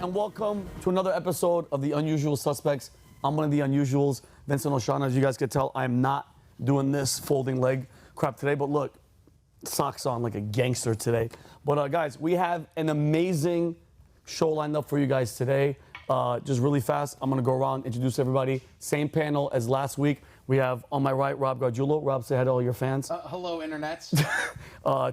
and welcome to another episode of The Unusual Suspects. I'm one of the unusuals, Vincent Oshana. As you guys can tell, I'm not doing this folding leg crap today, but look, socks on like a gangster today. But guys, we have an amazing show lined up for you guys today. Just really fast, I'm gonna go around, introduce everybody. Same panel as last week. We have on my right, Rob Garguilo. Rob, say hi to all your fans. Hello, internets.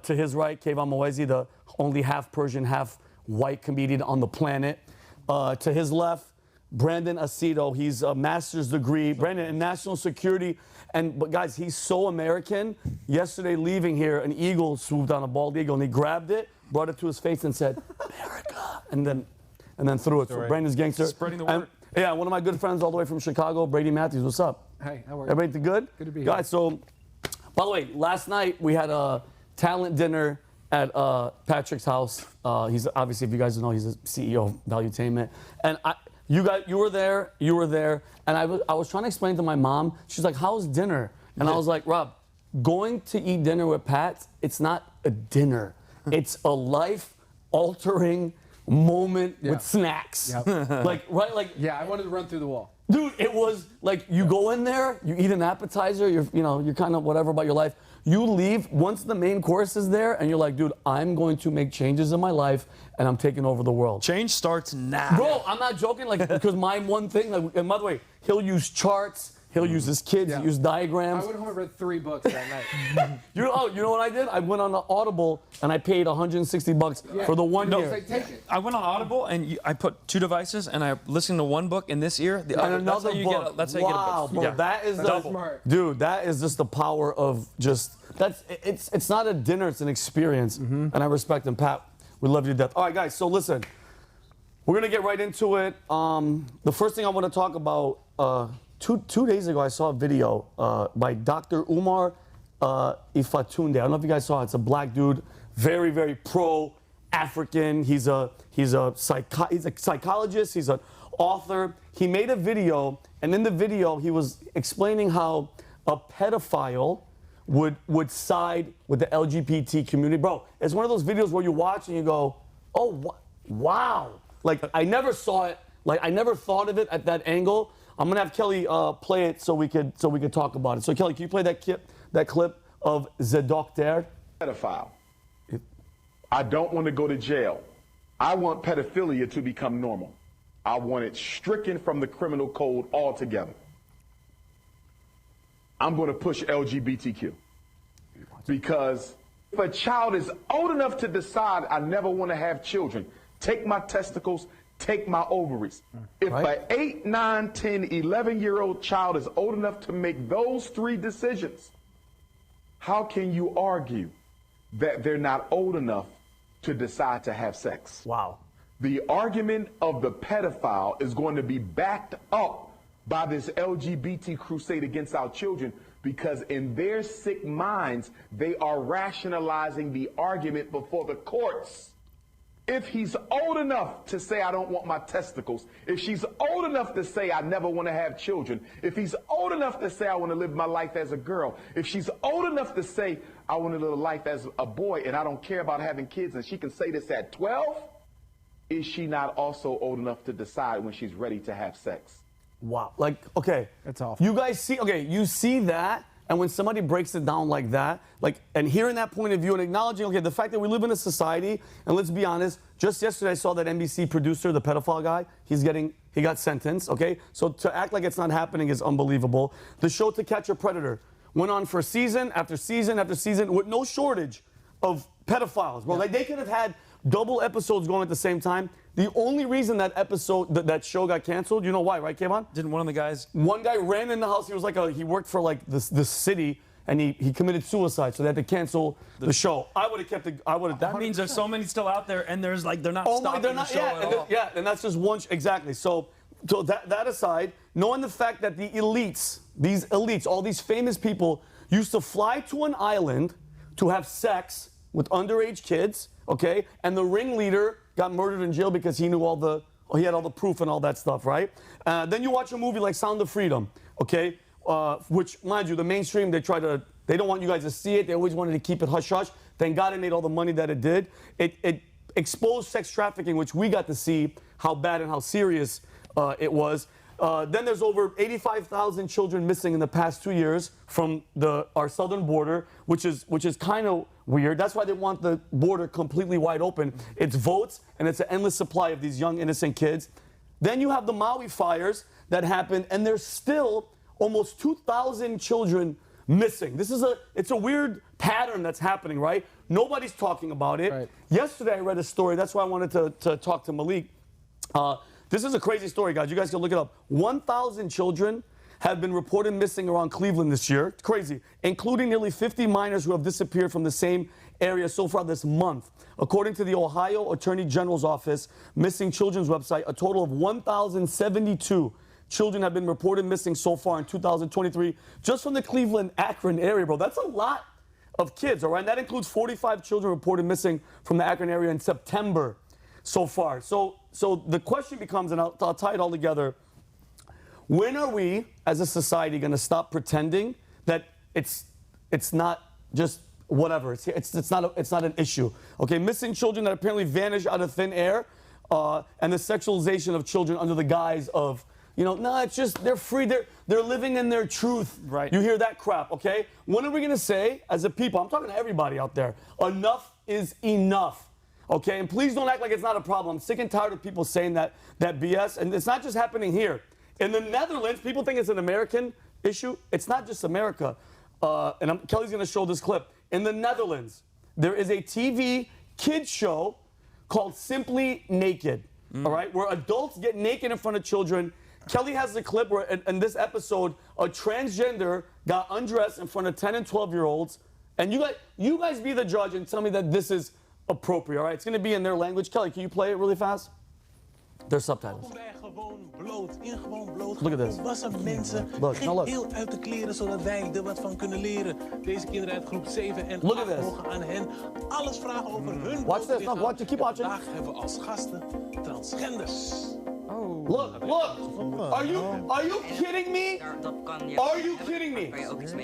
To his right, KvonComedy, the only half Persian, half white comedian on the planet. To his left, Brandon Aceto. He's a master's degree, Brandon, in national security. But guys, he's so American. Yesterday, leaving here, an eagle swooped on a bald eagle, and he grabbed it, brought it to his face, and said, "America," and then threw it. So Brandon's gangster. Spreading the word. Yeah, one of my good friends all the way from Chicago, Brady Matthews. What's up? Hey, how are you? Everybody good? Good to be here. Guys, so, by the way, last night we had a talent dinner at Patrick's house. He's obviously, if you guys don't know, he's the CEO of Valuetainment. And you were there, and I was trying to explain to my mom. She's like, "How's dinner?" And I was like, "Rob, going to eat dinner with Pat, it's not a dinner. It's a life-altering moment with snacks." Yep. Like Yeah, I wanted to run through the wall. dude, it was like you go in there, you eat an appetizer, you're kind of whatever about your life. You leave once the main course is there, and you're like, dude, I'm going to make changes in my life, and I'm taking over the world. Change starts now. Bro, I'm not joking, like, because my one thing, like, and by the way, he'll use charts, he'll use his kids, he'll use diagrams. I went home and read 3 books that night. You know what I did? I went on the Audible and I paid $160 for the 1 year. Like, take it. I went on Audible and I put 2 devices and I listened to one book in this ear. The other, And another book. That's how you get a book. Bro, Yeah. that is Smart. dude. That is just the power of just it's not a dinner, it's an experience, and I respect him, Pat. We love you to death. All right, guys. So listen, we're gonna get right into it. The first thing I want to talk about. Two days ago, I saw a video by Dr. Umar Ifatunde. I don't know if you guys saw it. It's a black dude, very, very pro-African. He's a psychologist. He's an author. He made a video, and in the video, he was explaining how a pedophile would side with the LGBT community. Bro, it's one of those videos where you watch and you go, "Oh, wow!" Like I never saw it. Like I never thought of it at that angle. I'm gonna have Kelly play it so we could talk about it. So Kelly, can you play that clip of the doctor? Pedophile. I don't want to go to jail. I want pedophilia to become normal. I want it stricken from the criminal code altogether. I'm going to push LGBTQ because if a child is old enough to decide I never want to have children, take my testicles, take my ovaries. If an 8, 9, 10, 11-year-old child is old enough to make those 3 decisions, how can you argue that they're not old enough to decide to have sex? Wow. The argument of the pedophile is going to be backed up by this LGBT crusade against our children because in their sick minds, they are rationalizing the argument before the courts. If he's old enough to say, I don't want my testicles, if she's old enough to say, I never want to have children, if he's old enough to say, I want to live my life as a girl, if she's old enough to say, I want to live a life as a boy and I don't care about having kids, and she can say this at 12, is she not also old enough to decide when she's ready to have sex? Wow. Like, okay. That's awful. You guys see, you see that, and when somebody breaks it down like that, and hearing that point of view and acknowledging, the fact that we live in a society, and let's be honest, just yesterday I saw that NBC producer, the pedophile guy, he got sentenced, okay? So to act like it's not happening is unbelievable. The show To Catch a Predator went on for season after season after season with no shortage of pedophiles, bro. Like they could have had double episodes going at the same time. The only reason that that show got canceled, you know why, right, Kevon? Didn't one of the guys? One guy ran in the house. He was like he worked for like the city, and he committed suicide, so they had to cancel the show. I would have kept it. That means there's so many still out there, and there's like they're not stopping the show at all. And that's just one exactly. So that aside, knowing the fact that these elites, all these famous people used to fly to an island to have sex with underage kids, okay, and the ringleader got murdered in jail because he had all the proof and all that stuff, right? Then you watch a movie like Sound of Freedom, okay, which, mind you, the mainstream, they don't want you guys to see it. They always wanted to keep it hush-hush. Thank God it made all the money that it did. It exposed sex trafficking, which we got to see how bad and how serious it was. Then there's over 85,000 children missing in the past 2 years from our southern border, which is kind of weird. That's why they want the border completely wide open. It's votes, and it's an endless supply of these young innocent kids. Then you have the Maui fires that happened, and there's still almost 2,000 children missing. It's a weird pattern that's happening, right? Nobody's talking about it. Right. Yesterday I read a story. That's why I wanted to talk to Malik. This is a crazy story, guys. You guys can look it up. 1,000 children have been reported missing around Cleveland this year. It's crazy. Including nearly 50 minors who have disappeared from the same area so far this month. According to the Ohio Attorney General's Office Missing Children's website, a total of 1,072 children have been reported missing so far in 2023, just from the Cleveland-Akron area, bro. That's a lot of kids, all right? And that includes 45 children reported missing from the Akron area in September so far. So the question becomes, and I'll tie it all together, when are we, as a society, going to stop pretending that it's not just whatever? It's not an issue. Okay, missing children that apparently vanish out of thin air, and the sexualization of children under the guise of, it's just they're free. They're living in their truth. Right. You hear that crap, okay? When are we going to say, as a people, I'm talking to everybody out there, enough is enough. Okay, and please don't act like it's not a problem. I'm sick and tired of people saying that BS, and it's not just happening here. In the Netherlands, people think it's an American issue. It's not just America. Kelly's going to show this clip. In the Netherlands, there is a TV kids show called Simply Naked, all right, where adults get naked in front of children. Kelly has the clip where, in this episode, a transgender got undressed in front of 10 and 12-year-olds. And you guys be the judge and tell me that this is appropriate, all right? It's going to be in their language. Kelly, can you play it really fast? There's subtitles. Look at this. Volwassen mensen Look. heel uit de kleren, zodat wij er wat van kunnen leren. Deze kinderen uit groep 7 en 8 mogen aan hen alles vragen over hun Watch this. No, watch it. Keep watching. Vandaag hebben we als gasten transgenders. Look. Are you kidding me? Are you kidding me?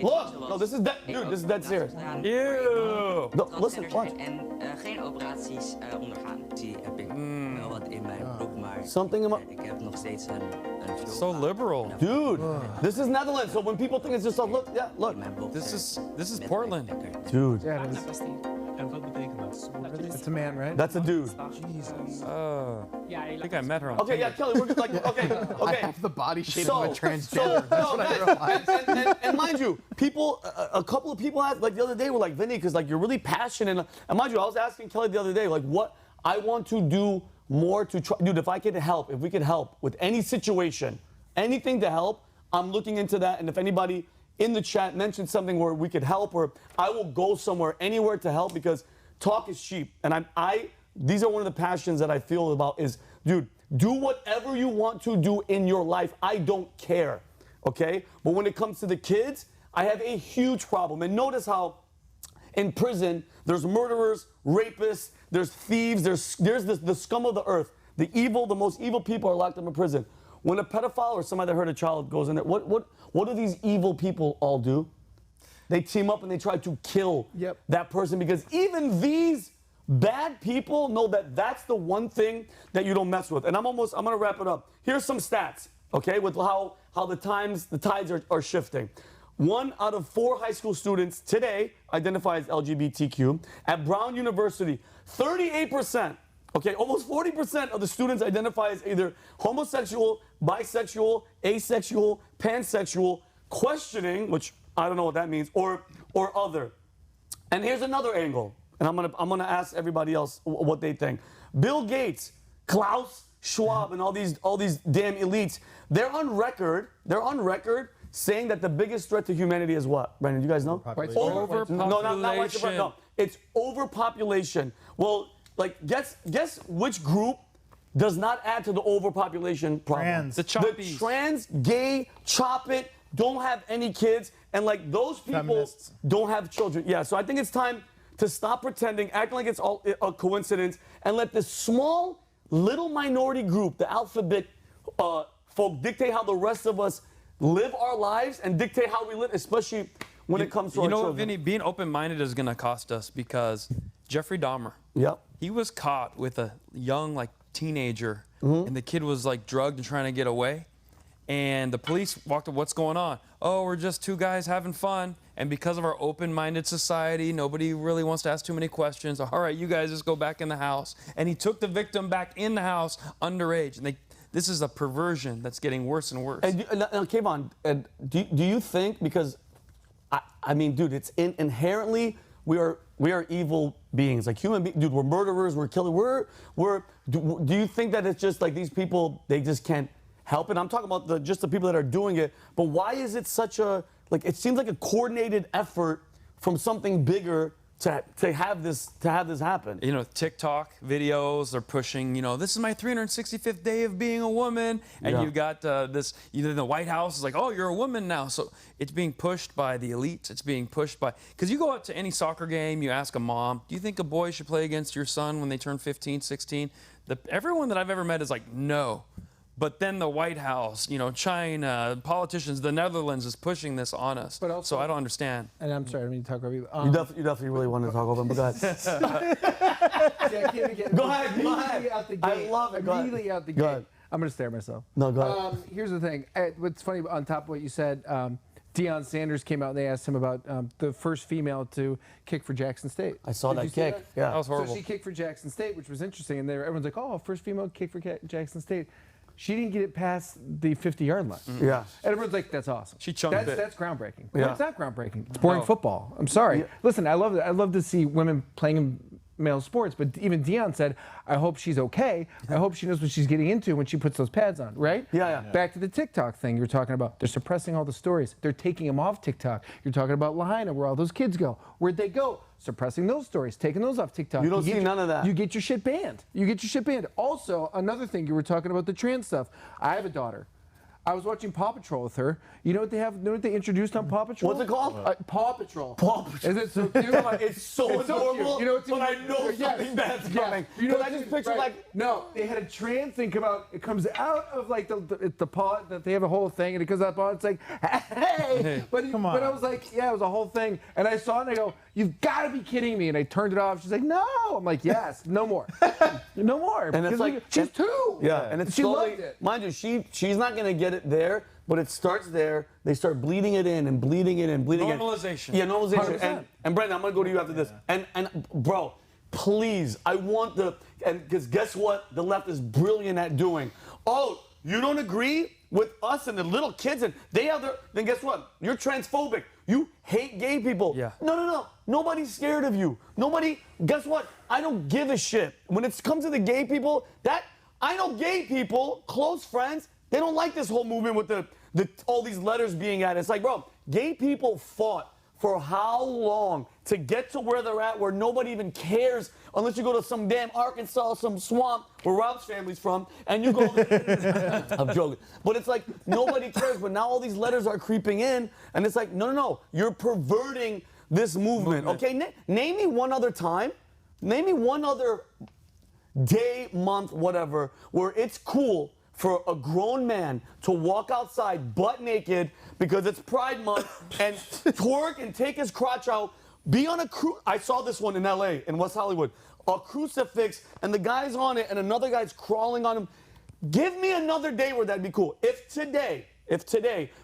Look. No, this is dead. Dude, this is dead serious. Ew. No, listen, watch. En geen operaties ondergaan. Die heb ik wel wat in mijn broek, maar Something in my... ik heb nog steeds een So liberal. Dude, this is Netherlands. So when people think it's just look. This is Portland. Dude. Yeah, it is. En wat betekent dat? It's a man, right? That's a dude. I think I met her on Okay, yeah, Kelly, we're good. Like, okay. I have the body shape of a transgender. That's what I realized. And mind you, people, a couple of people asked, like the other day, were like, Vinny, because like you're really passionate. And mind you, I was asking Kelly the other day, like, what I want to do more to try, dude. If we could help with any situation, anything to help, I'm looking into that. And if anybody in the chat mentioned something where we could help, or I will go somewhere, anywhere to help, because talk is cheap. And these are one of the passions that I feel about is, dude, do whatever you want to do in your life. I don't care, okay? But when it comes to the kids, I have a huge problem. And notice how in prison, there's murderers, rapists, there's thieves, there's the scum of the earth. The most evil people are locked up in prison. When a pedophile or somebody that hurt a child goes in there, what do these evil people all do? They team up and they try to kill that person, because even these bad people know that that's the one thing that you don't mess with. And I'm gonna wrap it up. Here's some stats, okay, with how the tides are shifting. 1 out of 4 high school students today identify as LGBTQ. At Brown University, 38%, okay, almost 40% of the students identify as either homosexual, bisexual, asexual, pansexual, questioning, which I don't know what that means, or other. And here's another angle, and I'm gonna ask everybody else what they think. Bill Gates, Klaus Schwab, and all these damn elites, they're on record saying that the biggest threat to humanity is what? Brandon, you guys know? Overpopulation. No, not white supremacy. No, it's overpopulation. Well, like, guess which group does not add to the overpopulation problem? Trans. The choppies. The trans, gay, chop it, don't have any kids, and like those people Feminists. don't have children. Yeah, so I think it's time to stop pretending, acting like it's all a coincidence, and let this small little minority group, the alphabet folk, dictate how the rest of us live our lives and dictate how we live, especially when it comes to our children. You know, Vinny, being open-minded is going to cost us, because Jeffrey Dahmer, Yep. he was caught with a young, like, teenager and the kid was like drugged and trying to get away. And the police walked up, what's going on? Oh, we're just two guys having fun. And because of our open-minded society, nobody really wants to ask too many questions. All right, you guys just go back in the house. And he took the victim back in the house underage. And this is a perversion that's getting worse and worse. And Kvon, do you think, because, I mean, dude, it's inherently, we are evil beings. Like human beings, dude, we're murderers, we're killers. Do you think that it's just like these people, they just can't help it? I'm talking about just the people that are doing it, but why is it such a, like, it seems like a coordinated effort from something bigger to have this happen? You know, TikTok videos are pushing, you know, this is my 365th day of being a woman, and you got this, either the White House is like, oh, you're a woman now. So it's being pushed by the elites. It's being pushed by, because you go out to any soccer game, you ask a mom, do you think a boy should play against your son when they turn 15, 16? Everyone that I've ever met is like, no. But then the White House, you know, China, politicians, the Netherlands is pushing this on us. But also, so I don't understand. And I'm sorry, I didn't mean to talk over you. You definitely really want to talk over him, but go ahead. Go ahead. Out the gate. I love it. Immediately out the gate. Go ahead. I'm going to stare at myself. No, go ahead. Here's the thing. What's funny, on top of what you said, Deion Sanders came out and they asked him about the first female to kick for Jackson State. I saw that kick. Yeah. That was horrible. So she kicked for Jackson State, which was interesting. And everyone's like, oh, first female kick for Jackson State. She didn't get it past the 50-yard line. Yeah. And everyone's like, that's awesome. She chunked it. That's groundbreaking. Yeah. No, it's not groundbreaking. It's boring football. I'm sorry. Yeah. Listen, I love it. I love to see women playing in male sports, but even Deion said, I hope she's okay. I hope she knows what she's getting into when she puts those pads on, right? Yeah. Back to the TikTok thing you were talking about. They're suppressing all the stories. They're taking them off TikTok. You're talking about Lahaina, where all those kids go. Where'd they go? Suppressing those stories, taking those off TikTok. You don't see none of that. You get your shit banned. Also, another thing, you were talking about the trans stuff. I have a daughter. I was watching Paw Patrol with her. You know what they have? You know what they introduced on Paw Patrol? What's it called? Paw Patrol. Paw Patrol. Is it so cute? It's so adorable. You know what's but I know something bad's coming. You know, I just picture like they had a trans thing come out. It comes out of like the paw. That they have a whole thing, and it comes out. It's like, hey, come on. But I was like, yeah, it was a whole thing. And I saw it, and I go, you've got to be kidding me. And I turned it off. She's like, no. I'm like, yes, no more, no more. And it's like she's two. Yeah, and it's she slowly, loved it. mind you, she's not gonna get it there. But it starts there. They start bleeding it in and bleeding it and bleeding it. Normalization. Yeah, normalization. 100%. And Brandon, I'm gonna go to you after this. And bro, please, I want because guess what? The left is brilliant at doing. Oh, you don't agree with us and the little kids, and they have then guess what? You're transphobic. You hate gay people. Yeah. No. Nobody's scared of you. Nobody. Guess what? I don't give a shit when it comes to the gay people. I know gay people, close friends. They don't like this whole movement with all these letters being added. It's like, bro, gay people fought for how long to get to where they're at, where nobody even cares unless you go to some damn Arkansas, some swamp where Rob's family's from, and you go. I'm joking, but it's like nobody cares. But now all these letters are creeping in, and it's like, no, you're perverting this movement. Okay, name me one other time. Name me one other day, month, whatever, where it's cool for a grown man to walk outside butt naked because it's Pride Month and twerk and take his crotch out, be on a cruise. I saw this one in LA, in West Hollywood. A crucifix, and the guy's on it, and another guy's crawling on him. Give me another day where that'd be cool. If today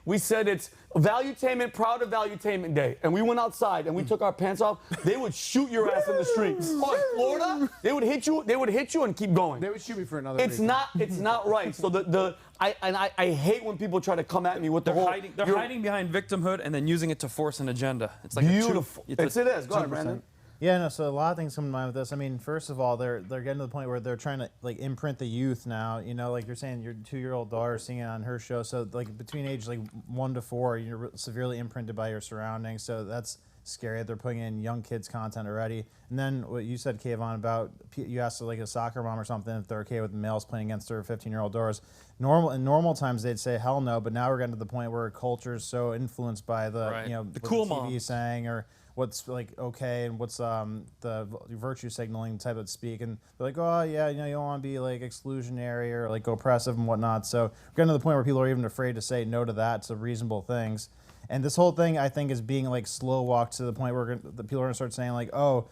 we said it's Valuetainment, Proud of Valuetainment Day, and we went outside and we took our pants off, they would shoot your ass in the street. Oh, in Florida, they would hit you and keep going. They would shoot me for another. It's not right. So I hate when people try to come at me with the They're whole. hiding behind victimhood and then using it to force an agenda. It's like beautiful. It is. Go ahead, 2%. Brandon. Yeah, no, so a lot of things come to mind with this. I mean, first of all, they're getting to the point where they're trying to like imprint the youth now. You know, like you're saying, your 2-year-old daughter seeing it on her show. So like between ages like 1 to 4, you're severely imprinted by your surroundings. So that's scary. They're putting in young kids content already. And then what you said, Kvon, about you asked like a soccer mom or something if they're okay with males playing against their 15-year-old daughters. In normal times they'd say hell no, but now we're getting to the point where culture is so influenced by the the cool the TV moms saying or what's like okay and what's the virtue signaling type of speak, and they're like, oh yeah, you know, you don't want to be like exclusionary or like oppressive and whatnot. So we're getting to the point where people are even afraid to say no to that, to reasonable things. And this whole thing, I think, is being like slow walked to the point where the people are going to start saying like, oh,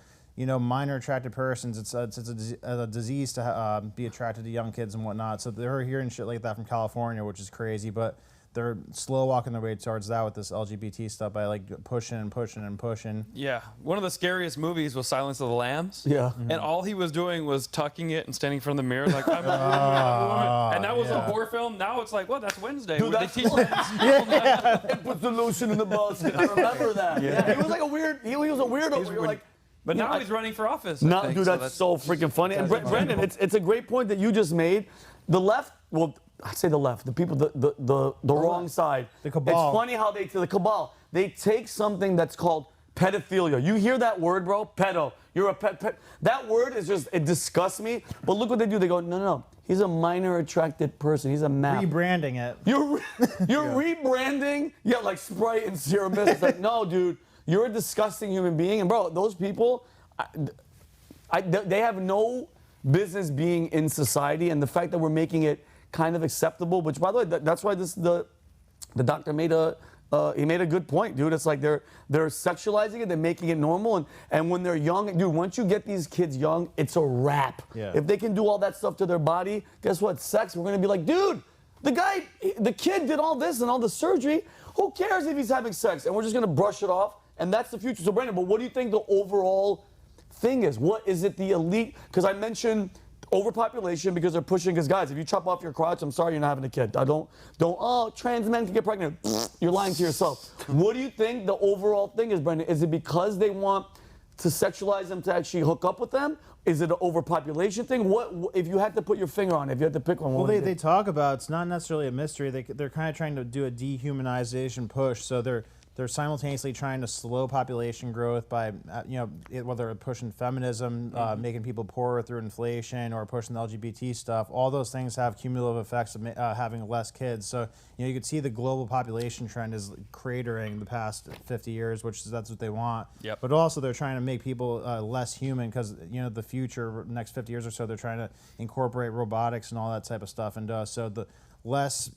minor attracted persons. It's a disease to be attracted to young kids and whatnot. So they're hearing shit like that from California, which is crazy. But they're slow walking their way towards that with this LGBT stuff by like pushing and pushing and pushing. Yeah, one of the scariest movies was Silence of the Lambs. Yeah. And all he was doing was tucking it and standing in front of the mirror like, I'm a woman, I'm a woman. And that was a horror film. Now it's like, well, that's Wednesday. Dude, They that's teach and put the lotion in the basket. I remember that. Yeah. He was like a weird. He was a weirdo. You're like. But now he's running for office. No, I think, dude, that's so freaking funny. And Brendan, it's a great point that you just made. The left, well, I say the left, the people, the wrong side. The cabal. It's funny how the cabal, they take something that's called pedophilia. You hear that word, bro? Pedo. You're a pet. That word is just, it disgusts me. But look what they do. They go, no. He's a minor attracted person. He's a map. Rebranding it. You're rebranding? Yeah, like Sprite and Serum Mist. It's like, no, dude. You're a disgusting human being. And, bro, those people, they have no business being in society. And the fact that we're making it kind of acceptable, which, by the way, that's why the doctor made he made a good point, dude. It's like they're sexualizing it, they're making it normal. And when they're young, dude, once you get these kids young, it's a wrap. Yeah. If they can do all that stuff to their body, guess what? Sex, we're going to be like, dude, the kid did all this and all the surgery. Who cares if he's having sex? And we're just going to brush it off. And that's the future. So, Brandon, but what do you think the overall thing is? What is it, the elite? Because I mentioned overpopulation because they're pushing, because guys, if you chop off your crotch, I'm sorry you're not having a kid. Trans men can get pregnant. You're lying to yourself. What do you think the overall thing is, Brandon? Is it because they want to sexualize them to actually hook up with them? Is it an overpopulation thing? What if you had to put your finger on it, if you had to pick one? Well, they talk about, it's not necessarily a mystery. They're kind of trying to do a dehumanization push. So they're simultaneously trying to slow population growth by, whether pushing feminism, making people poorer through inflation, or pushing the LGBT stuff. All those things have cumulative effects of having less kids. So, you could see the global population trend is cratering the past 50 years, that's what they want. Yep. But also they're trying to make people less human because, the future, next 50 years or so, they're trying to incorporate robotics and all that type of stuff into us. So the less,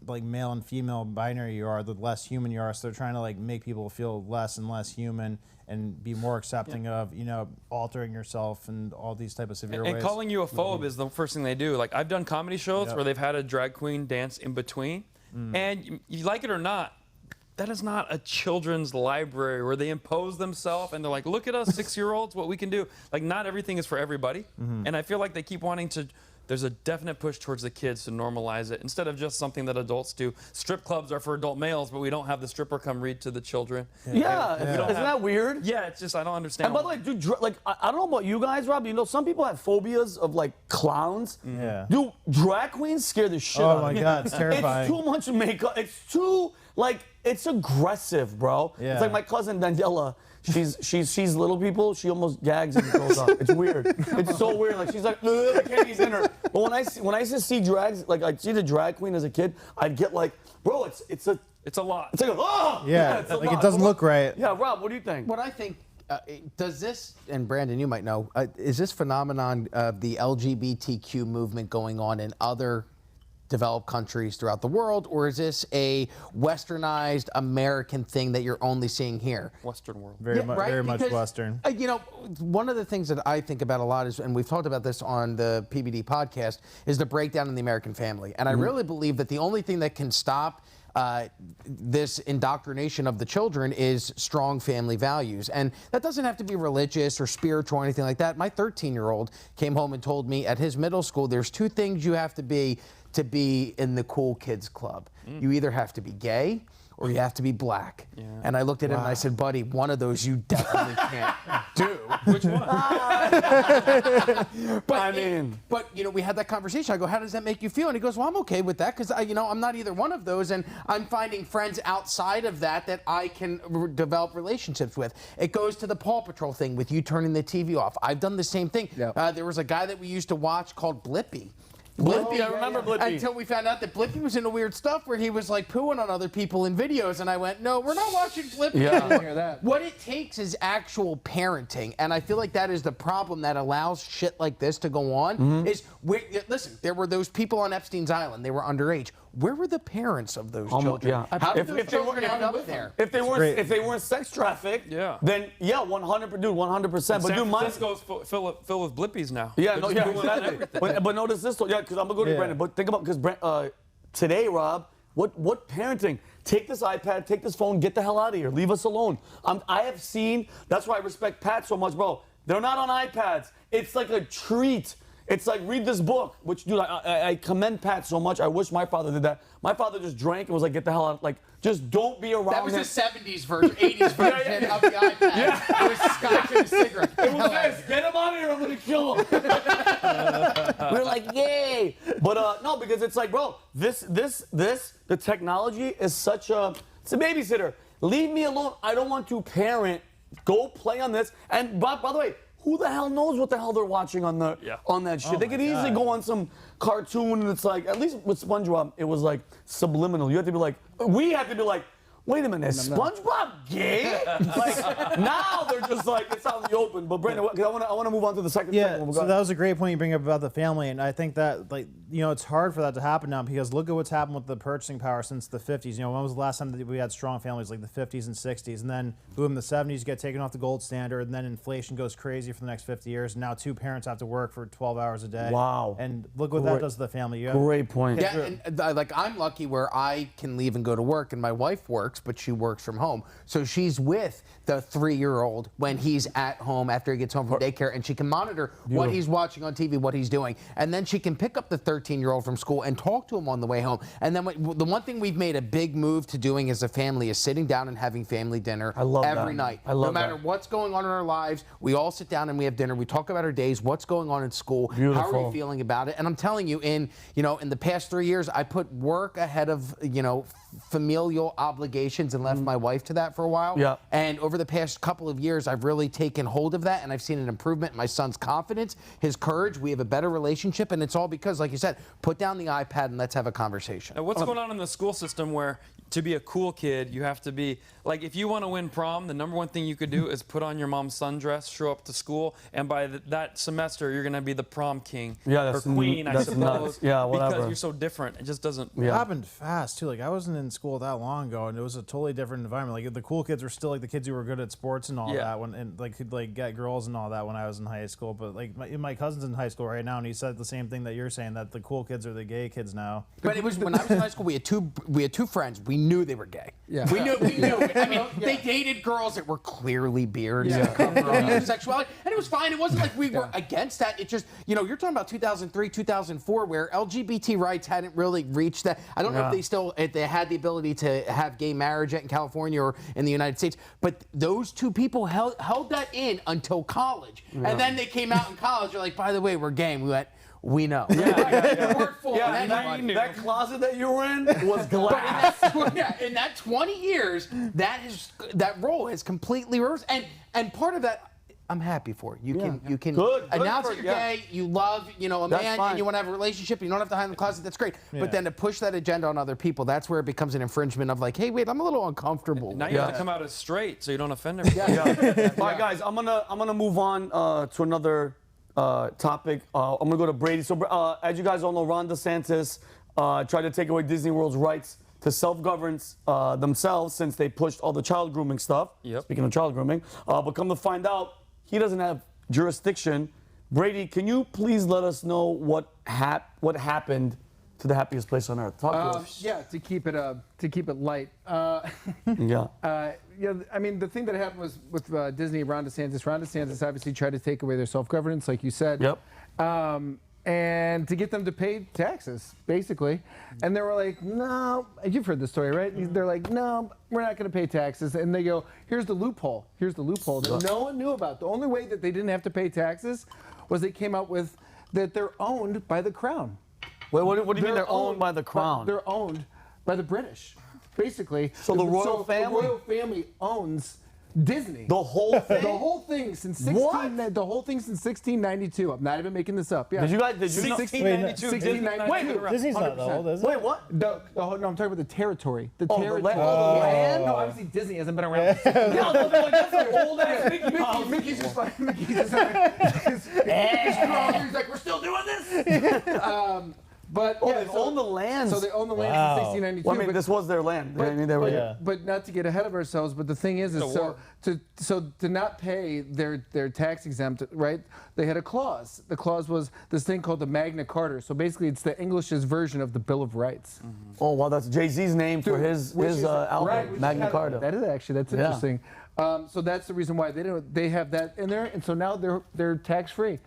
like male and female binary you are, the less human you are. So they're trying to like make people feel less and less human and be more accepting of, altering yourself and all these type of severe ways. And calling you a phobe is the first thing they do. Like, I've done comedy shows where they've had a drag queen dance in between. And you like it or not, that is not a children's library where they impose themselves and they're like, look at us 6-year-olds, what we can do. Like, not everything is for everybody. And I feel like they keep wanting to. There's a definite push towards the kids to normalize it instead of just something that adults do. Strip clubs are for adult males, but we don't have the stripper come read to the children. Yeah. Isn't that weird? Yeah, it's just, I don't understand. And by the way, dude, I don't know about you guys, Rob. Some people have phobias of like clowns. Yeah. Dude, drag queens scare the shit out of me. Oh my God, it's terrifying. It's too much makeup. It's too it's aggressive, bro. Yeah. It's like my cousin Mandela. She's little people. She almost gags and goes up. It's weird. It's so weird. Like she's like, the candy's in her. But when I used to see drags, like I see the drag queen as a kid, I'd get like, bro, it's a lot. It's like it's a like lot. it doesn't look right. Yeah, Rob, what do you think? What I think, does this, and Brandon, you might know, is this phenomenon of the LGBTQ movement going on in other developed countries throughout the world, or is this a westernized American thing that you're only seeing here? Western world. Very much Because, Western. One of the things that I think about a lot is, and we've talked about this on the PBD podcast, is the breakdown in the American family. And I really believe that the only thing that can stop this indoctrination of the children is strong family values. And that doesn't have to be religious or spiritual or anything like that. My 13-year-old came home and told me at his middle school, there's 2 things you have to be in the cool kids club. You either have to be gay or you have to be black. Yeah. And I looked at him and I said, buddy, one of those you definitely can't do. Which one? But we had that conversation. I go, how does that make you feel? And he goes, well, I'm okay with that because I'm not either one of those, and I'm finding friends outside of that I can develop relationships with. It goes to the Paw Patrol thing with you turning the TV off. I've done the same thing. Yep. There was a guy that we used to watch called Blippi. I remember Blippi. Until we found out that Blippi was into weird stuff where he was like pooing on other people in videos, and I went, no, we're not watching Blippi. Yeah. I didn't hear that. What it takes is actual parenting, and I feel like that is the problem that allows shit like this to go on. Listen, there were those people on Epstein's Island. They were underage. where were the parents of those children? Yeah. How did If those they children weren't- end up there? If they weren't sex trafficked, then yeah, 100%, dude, 100%. But San dude, Francisco's filled with blippies now. Yeah, They're no, just yeah, doing exactly. But notice this, though, yeah, because I'm gonna go to Brandon. But think about because today, Rob, what parenting? Take this iPad, take this phone, get the hell out of here, leave us alone. I have seen. That's why I respect Pat so much, bro. They're not on iPads. It's like a treat. It's like, read this book, which, dude, I commend Pat so much. I wish my father did that. My father just drank and was like, get the hell out. Like, just don't be around That was him. the 70s version, 80s version of the iPad. It was scotch and a cigarette. It was this, get him out of here, I'm gonna kill him. We're like, yay. But no, because it's like, bro, the technology is such it's a babysitter. Leave me alone. I don't want to parent. Go play on this. And by the way, who the hell knows what the hell they're watching on that shit? They could easily go on some cartoon and it's like, at least with SpongeBob, it was like subliminal. You have to be like, we have to be like, wait a minute, is SpongeBob gay? Like, now they're just like, it's out in the open. But Brandon, I want to move on to the second segment. So that was a great point you bring up about the family, and I think that, like, you know, it's hard for that to happen now because look at what's happened with the purchasing power since the 50s. You know, when was the last time that we had strong families? Like the 50s and 60s, and then boom, the 70s you get taken off the gold standard, and then inflation goes crazy for the next 50 years. And now two parents have to work for 12 hours a day. Wow. And look what that does to the family. Great point. Yeah, and like I'm lucky where I can leave and go to work, and my wife works, but she works from home. So she's with the 3-year-old when he's at home after he gets home from daycare, and she can monitor what he's watching on TV, what he's doing. And then she can pick up the 13-year-old from school and talk to him on the way home. And then the one thing we've made a big move to doing as a family is sitting down and having family dinner every night. No matter what's going on in our lives, we all sit down and we have dinner. We talk about our days, what's going on in school, how are we feeling about it. And I'm telling you, in the past 3 years, I put work ahead of, familial obligations and left my wife to that for a while. Yeah. And over the past couple of years, I've really taken hold of that, and I've seen an improvement in my son's confidence, his courage. We have a better relationship, and it's all because, like you said, put down the iPad and let's have a conversation. Now, what's going on in the school system where to be a cool kid, you have to be, like, if you want to win prom, the number one thing you could do is put on your mom's sundress, show up to school, and by that semester, you're going to be the prom king or queen, I suppose. Nuts. Yeah, whatever. Because you're so different. It just doesn't. It happened fast, too. Like, I wasn't in school that long ago, and it was a totally different environment. Like, the cool kids were still, like, the kids who were good at sports and all that, and, like, could, like, get girls and all that when I was in high school. But, like, my cousin's in high school right now, and he said the same thing that you're saying, that the cool kids are the gay kids now. But it was when I was in high school, we had two friends. We knew they were gay. Yeah. We knew. I mean, they dated girls that were clearly beards to cover up their sexuality, and it was fine. It wasn't like we were against that. It just, you're talking about 2003, 2004, where LGBT rights hadn't really reached that. I don't know if they had the ability to have gay marriage yet in California or in the United States, but those two people held that in until college, and then they came out in college. They're like, by the way, we're gay. And we went, we know. That closet that you were in was glass. In that 20 years, that role has completely reversed. And part of that, I'm happy for. You can announce that you're gay, you love, a man, and you want to have a relationship, you don't have to hide in the closet, that's great. But then to push that agenda on other people, that's where it becomes an infringement of like, hey, wait, I'm a little uncomfortable. Now you have to come out as straight so you don't offend everybody. All right, guys, I'm gonna move on to another topic. I'm gonna go to Brady. So, as you guys all know, Ron DeSantis tried to take away Disney World's rights to self-govern themselves since they pushed all the child grooming stuff. Speaking of child grooming, but come to find out, he doesn't have jurisdiction. Brady, can you please let us know what happened to the happiest place on earth? Talk to us. Yeah, to keep it light. Yeah, I mean, the thing that happened was with Disney, Ron DeSantis. Ron DeSantis obviously tried to take away their self-governance, like you said. Yep. And to get them to pay taxes, basically. And they were like, no, you've heard the story, right? They're like, no, we're not going to pay taxes. And they go, here's the loophole. Here's the loophole that no one knew about. The only way that they didn't have to pay taxes was they came up with that they're owned by the crown. Wait, what do you mean they're owned by the crown? They're owned by the British, basically. So the royal family? The royal family owns Disney. The whole thing? The whole thing since 1692. I'm not even making this up. Yeah. Did you guys? 1692? 1692. Wait, Disney's not that old, is it? Wait, what? No, I'm talking about the territory. The Oh, territory. the land? No, obviously Disney hasn't been around. That's an old ass Mickey Mouse. Mickey's just like, Mickey's strong. He's like, we're still doing this. But they own the lands. So they own the land Wow. since 1692. Well, I mean, this was their land. I mean, they were. But not to get ahead of ourselves, but the thing is to not pay their tax exempt, right? They had a clause. The clause was this thing called the Magna Carta. So basically, it's the English's version of the Bill of Rights. Oh, well, that's Jay-Z's name for his album, Right, Magna Carta. That is actually interesting. So that's the reason why they have that in there, and so now they're tax free,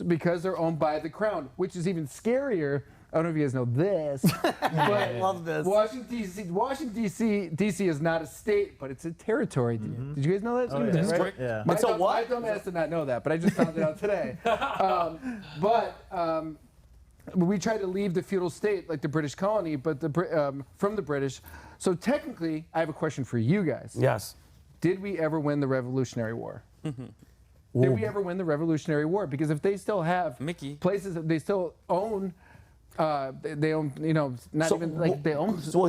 because they're owned by the crown, which is even scarier. I don't know if you guys know this, but I love this. Washington D.C. is not a state, but it's a territory. Did you guys know that? Oh, yeah. Right? Right. Yeah. My It's a what? dumb ass did not know that, but I just found it out today. We tried to leave the feudal state, like the British colony, but from the British. So technically, I have a question for you guys. Yes. Did we ever win the Revolutionary War? Did we ever win the Revolutionary War? Because if they still have Mickey. places that they still own, they own, not even like they own. So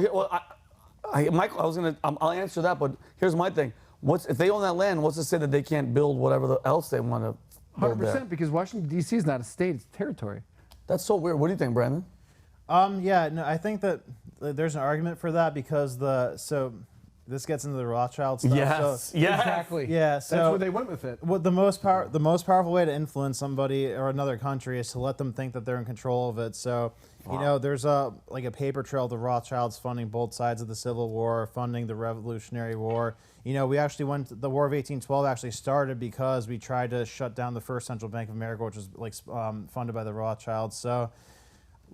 Michael, I'll answer that, but here's my thing. If they own that land, what's to say that they can't build whatever else they want to build there? 100%, because Washington D.C. is not a state; it's territory. That's so weird. What do you think, Brandon? Yeah, no, I think that there's an argument for that because this gets into the Rothschild stuff. Yes. So, Exactly. Yeah, so that's where they went with it. the most powerful way to influence somebody or another country is to let them think that they're in control of it. So, there's a paper trail of the Rothschilds funding both sides of the Civil War, funding the Revolutionary War. We actually the War of 1812 actually started because we tried to shut down the first central bank of America, which was funded by the Rothschilds. So,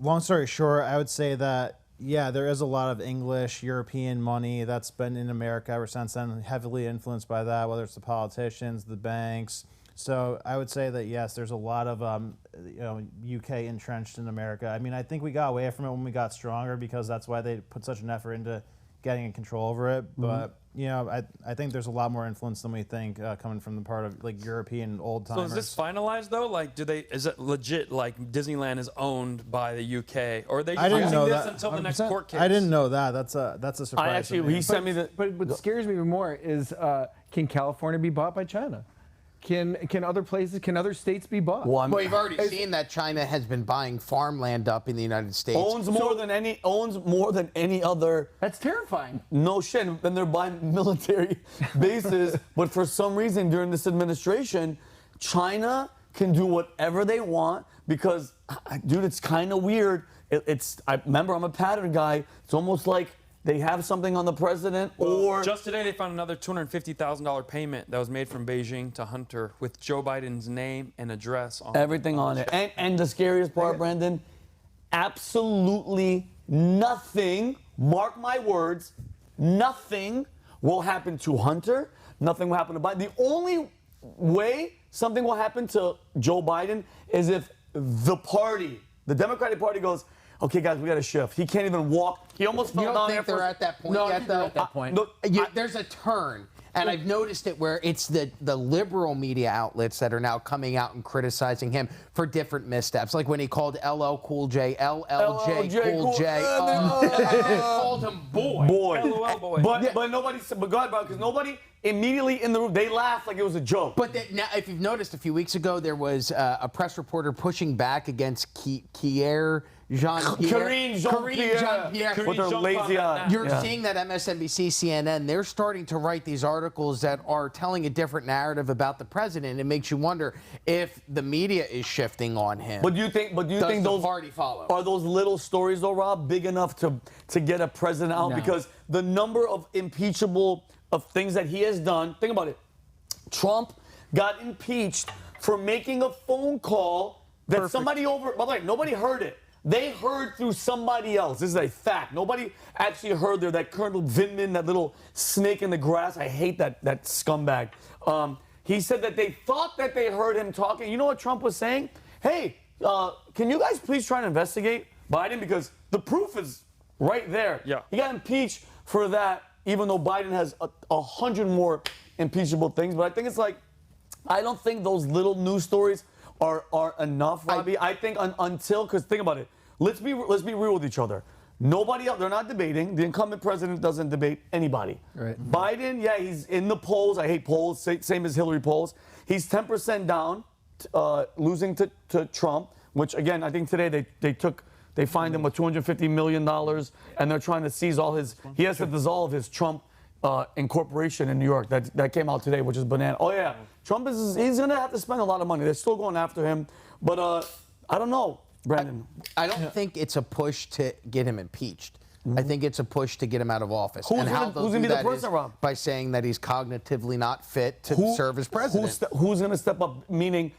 long story short, I would say that there is a lot of English, European money that's been in America ever since then, heavily influenced by that, whether it's the politicians, the banks. So I would say that, yes, there's a lot of UK entrenched in America. I mean, I think we got away from it when we got stronger because that's why they put such an effort into getting in control over it. But, I think there's a lot more influence than we think coming from the part of European old timers. So is this finalized though? Is it legit? Like Disneyland is owned by the UK, or are they I didn't using know this that. until the next court case? I didn't know that. That's a surprise. He sent me the. But what scares me even more is can California be bought by China? Can other states be bought? Well, you've already seen that China has been buying farmland up in the United States. Owns more than any other. That's terrifying. No shit. Then they're buying military bases. But for some reason during this administration, China can do whatever they want because, dude, it's kind of weird. I remember I'm a pattern guy. It's almost like they have something on the president, or just today they found another $250,000 payment that was made from Beijing to Hunter with Joe Biden's name and address on everything on it. And the scariest part, Brandon, absolutely nothing, mark my words, nothing will happen to Hunter, nothing will happen to Biden. The only way something will happen to Joe Biden is if the Democratic Party goes, okay, guys, we got to shift. He can't even walk. He almost fell down there. You don't think they're at that point No, yet, they're though? at that point. There's a turn. And I've noticed it where it's the liberal media outlets that are now coming out and criticizing him for different missteps. Like when he called LL Cool J, LLJ Cool J. Called him boy. LOL boy. But nobody said, but God, because nobody immediately in the room, they laughed like it was a joke. But now, if you've noticed, a few weeks ago, there was a press reporter pushing back against Karine Jean-Pierre. With their lazy eye. You're seeing that MSNBC, CNN, they're starting to write these articles that are telling a different narrative about the president. It makes you wonder if the media is shifting on him. But do you think those party follow? Are those little stories though, Rob, big enough to get a president out? No. Because the number of impeachable of things that he has done, think about it. Trump got impeached for making a phone call that by the way, nobody heard it. They heard through somebody else. This is a fact. Nobody actually heard there. That Colonel Vindman, that little snake in the grass. I hate that scumbag. He said that they thought that they heard him talking. You know what Trump was saying? Hey, can you guys please try to investigate Biden? Because the proof is right there. Yeah. He got impeached for that, even though Biden has 100 more impeachable things. But I think it's like, I don't think those little news stories are enough, Robbie. I think until, because think about it. Let's be real with each other. Nobody else, they're not debating. The incumbent president doesn't debate anybody. Right. Biden, yeah, he's in the polls. I hate polls, same as Hillary polls. He's 10% down, losing to Trump, which again, I think today they took They fined him with $250 million, and they're trying to seize all his. He has to dissolve his Trump incorporation in New York. That came out today, which is banana. Oh yeah, Trump he's gonna have to spend a lot of money. They're still going after him, but I don't know, Brandon. I don't think it's a push to get him impeached. I think it's a push to get him out of office. Who's and how gonna be the person, Rob? By saying that he's cognitively not fit to serve as president. Who's going to step up? Meaning,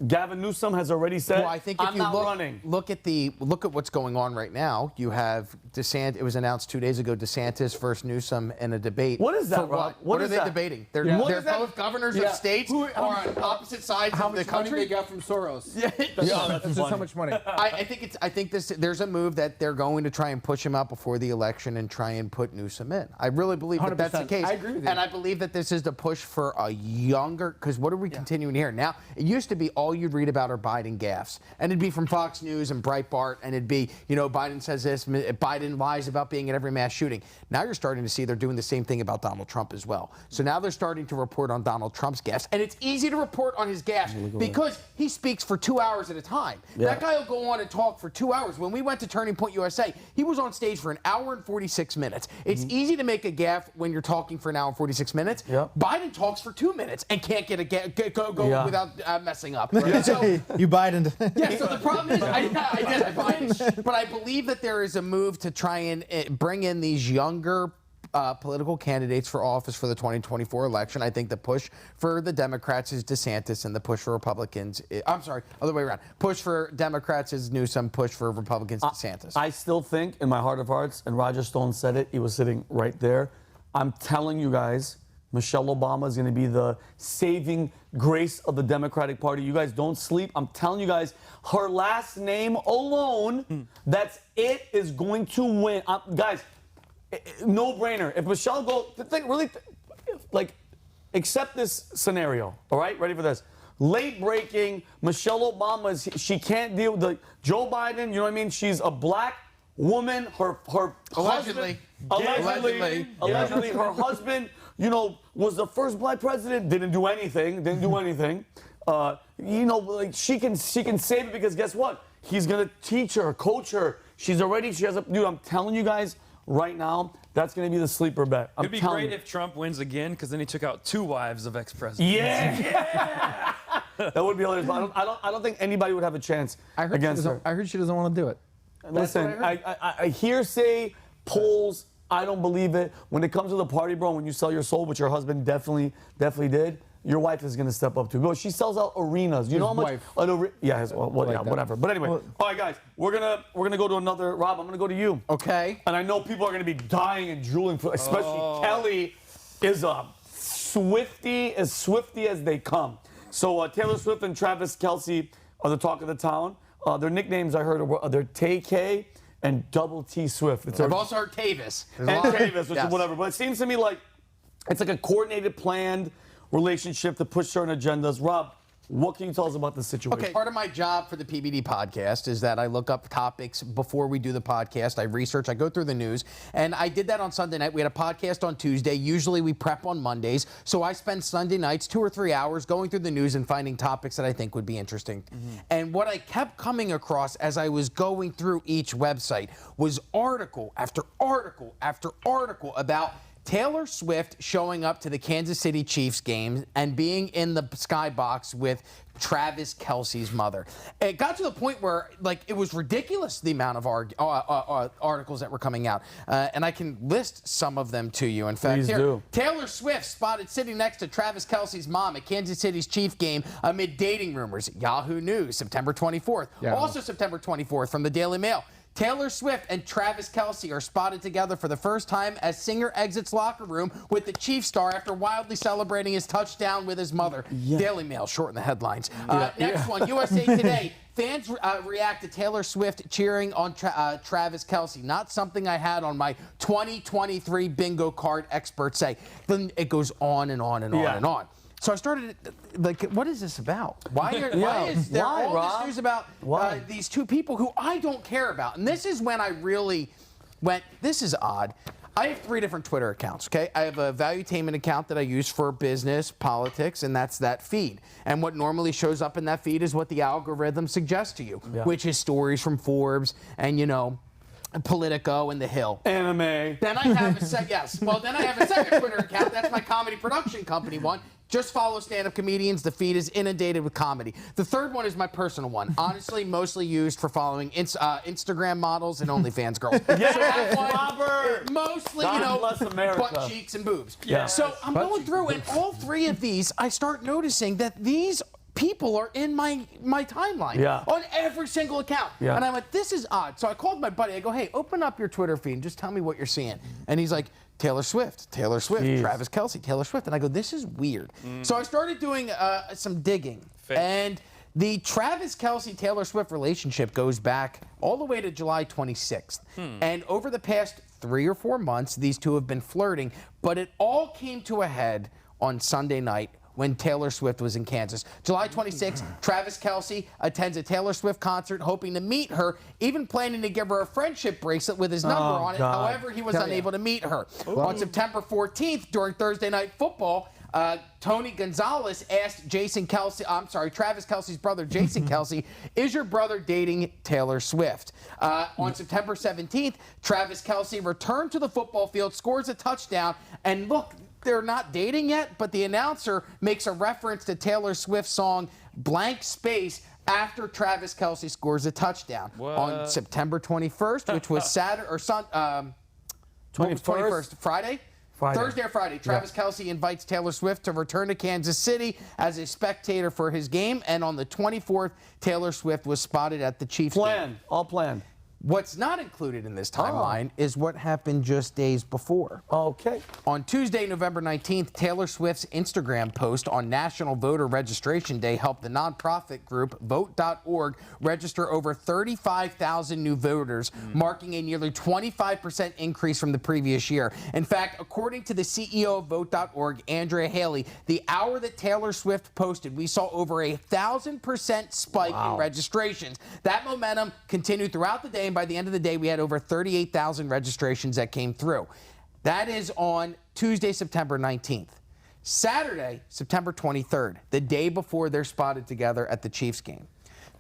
Gavin Newsom has already said, well, I think if I'm you not running. Look at what's going on right now. You have DeSantis. It was announced 2 days ago. DeSantis versus Newsom in a debate. What is that, Rob? What are they that? debating? They're both governors of states who are on opposite sides of the country. How much money they got from Soros? That's just how much money. I think there's a move that they're going to try and push him out before the election and try and put Newsom in. I really believe that that's the case. I agree with you. And I believe that this is the push for a younger. Because what are we continuing here now? It used to be all you'd read about are Biden gaffes, and it'd be from Fox News and Breitbart, and it'd be, Biden says this, Biden lies about being at every mass shooting. Now you're starting to see they're doing the same thing about Donald Trump as well. So now they're starting to report on Donald Trump's gaffes, and it's easy to report on his gaffes because he speaks for 2 hours at a time. Yeah. That guy will go on and talk for 2 hours. When we went to Turning Point USA, he was on stage for 1 hour and 46 minutes. It's easy to make a gaffe when you're talking for 1 hour and 46 minutes. Yep. Biden talks for 2 minutes and can't get a go without messing up. Right? So, you Biden. yeah, so the problem is, I Biden, but I believe that there is a move to try and bring in these younger political candidates for office for the 2024 election. I think the push for the Democrats is DeSantis, and the push for Republicans, other way around. Push for Democrats is Newsom, push for Republicans, DeSantis. I still think, in my heart of hearts, and Roger Stone said it, he was sitting right there, I'm telling you guys, Michelle Obama is going to be the saving grace of the Democratic Party. You guys don't sleep. I'm telling you guys, her last name alone, that's it, is going to win. Guys, no brainer. If Michelle accept this scenario, all right? Ready for this? Late breaking, Michelle Obama, she can't deal with Joe Biden, you know what I mean? She's a black woman, her Allegedly. Allegedly, her husband, was the first black president, didn't do anything. She can save it because guess what? He's gonna teach her, coach her. She has dude, I'm telling you guys right now, that's gonna be the sleeper bet. It'd be great if Trump wins again, because then he took out 2 wives of ex-presidents. Yeah. That would be hilarious. But I don't think anybody would have a chance against her. I heard she doesn't want to do it. Listen, I hearsay polls. I don't believe it. When it comes to the party, bro, when you sell your soul, which your husband definitely did, your wife is going to step up too. She sells out arenas. You know how much? Whatever. But anyway, all right, guys, we're gonna go to another. Rob, I'm gonna go to you. Okay. And I know people are gonna be dying and drooling for, especially Kelly is a Swiftie, as Swiftie as they come. So Taylor Swift and Travis Kelce are the talk of the town. Their nicknames I heard they're Tay-K and Double T Swift. I've also heard Tavis. And Tavis, which is whatever. But it seems to me like it's like a coordinated, planned relationship to push certain agendas. Rob, what can you tell us about this situation? Okay, part of my job for the PBD podcast is that I look up topics before we do the podcast. I research, I go through the news, and I did that on Sunday night. We had a podcast on Tuesday. Usually we prep on Mondays, so I spend Sunday nights 2 or 3 hours going through the news and finding topics that I think would be interesting. And what I kept coming across as I was going through each website was article after article after article about Taylor Swift showing up to the Kansas City Chiefs game and being in the skybox with Travis Kelce's mother. It got to the point where, it was ridiculous the amount of articles that were coming out. And I can list some of them to you. In fact, here, Taylor Swift spotted sitting next to Travis Kelce's mom at Kansas City's Chief game amid dating rumors. Yahoo News, September 24th. Yeah. Also September 24th from the Daily Mail. Taylor Swift and Travis Kelce are spotted together for the first time as singer exits locker room with the Chiefs star after wildly celebrating his touchdown with his mother. Yeah. Daily Mail, shorten the headlines. Next one, USA Today. Fans react to Taylor Swift cheering on Travis Kelce. Not something I had on my 2023 bingo card, experts say. Then it goes on and on and on and on. So I started, what is this about? Why is there all this news about these two people who I don't care about? And this is when I really went, this is odd. I have 3 different Twitter accounts, okay? I have a Valuetainment account that I use for business, politics, and that's that feed. And what normally shows up in that feed is what the algorithm suggests to you, which is stories from Forbes and, Politico and The Hill. Anime. Then I have a second Twitter account. That's my comedy production company one. Just follow stand-up comedians. The feed is inundated with comedy. The third one is my personal one. Honestly, mostly used for following Instagram models and OnlyFans girls. Yes, So that one, Robert! mostly, God bless America. butt cheeks and boobs. Yeah. So I'm going through, and all 3 of these, I start noticing that these people are in my timeline on every single account. And I went, this is odd. So I called my buddy. I go, hey, open up your Twitter feed and just tell me what you're seeing. And he's like, Taylor Swift, Jeez. Travis Kelce, Taylor Swift. And I go, this is weird. So I started doing some digging. And the Travis Kelce, Taylor Swift relationship goes back all the way to July 26th. And over the past 3 or 4 months, these two have been flirting. But it all came to a head on Sunday night when Taylor Swift was in Kansas. July 26th, Travis Kelce attends a Taylor Swift concert, hoping to meet her, even planning to give her a friendship bracelet with his number on it. However, he was unable to meet her. On September 14th, during Thursday Night Football, Tony Gonzalez asked Travis Kelce's brother, Jason Kelce, is your brother dating Taylor Swift? On September 17th, Travis Kelce returned to the football field, scores a touchdown, and look, they're not dating yet, but the announcer makes a reference to Taylor Swift's song Blank Space after Travis Kelce scores a touchdown. On September 21st, which was Friday? Thursday or Friday, Travis Kelce invites Taylor Swift to return to Kansas City as a spectator for his game, and on the 24th, Taylor Swift was spotted at the Chiefs game. All planned. What's not included in this timeline is what happened just days before. Okay. On Tuesday, November 19th, Taylor Swift's Instagram post on National Voter Registration Day helped the nonprofit group Vote.org register over 35,000 new voters, marking a nearly 25% increase from the previous year. In fact, according to the CEO of Vote.org, Andrea Haley, the hour that Taylor Swift posted, we saw over 1,000% spike in registrations. That momentum continued throughout the day, and by the end of the day, we had over 38,000 registrations that came through. That is on Tuesday, September 19th. Saturday, September 23rd, the day before they're spotted together at the Chiefs game.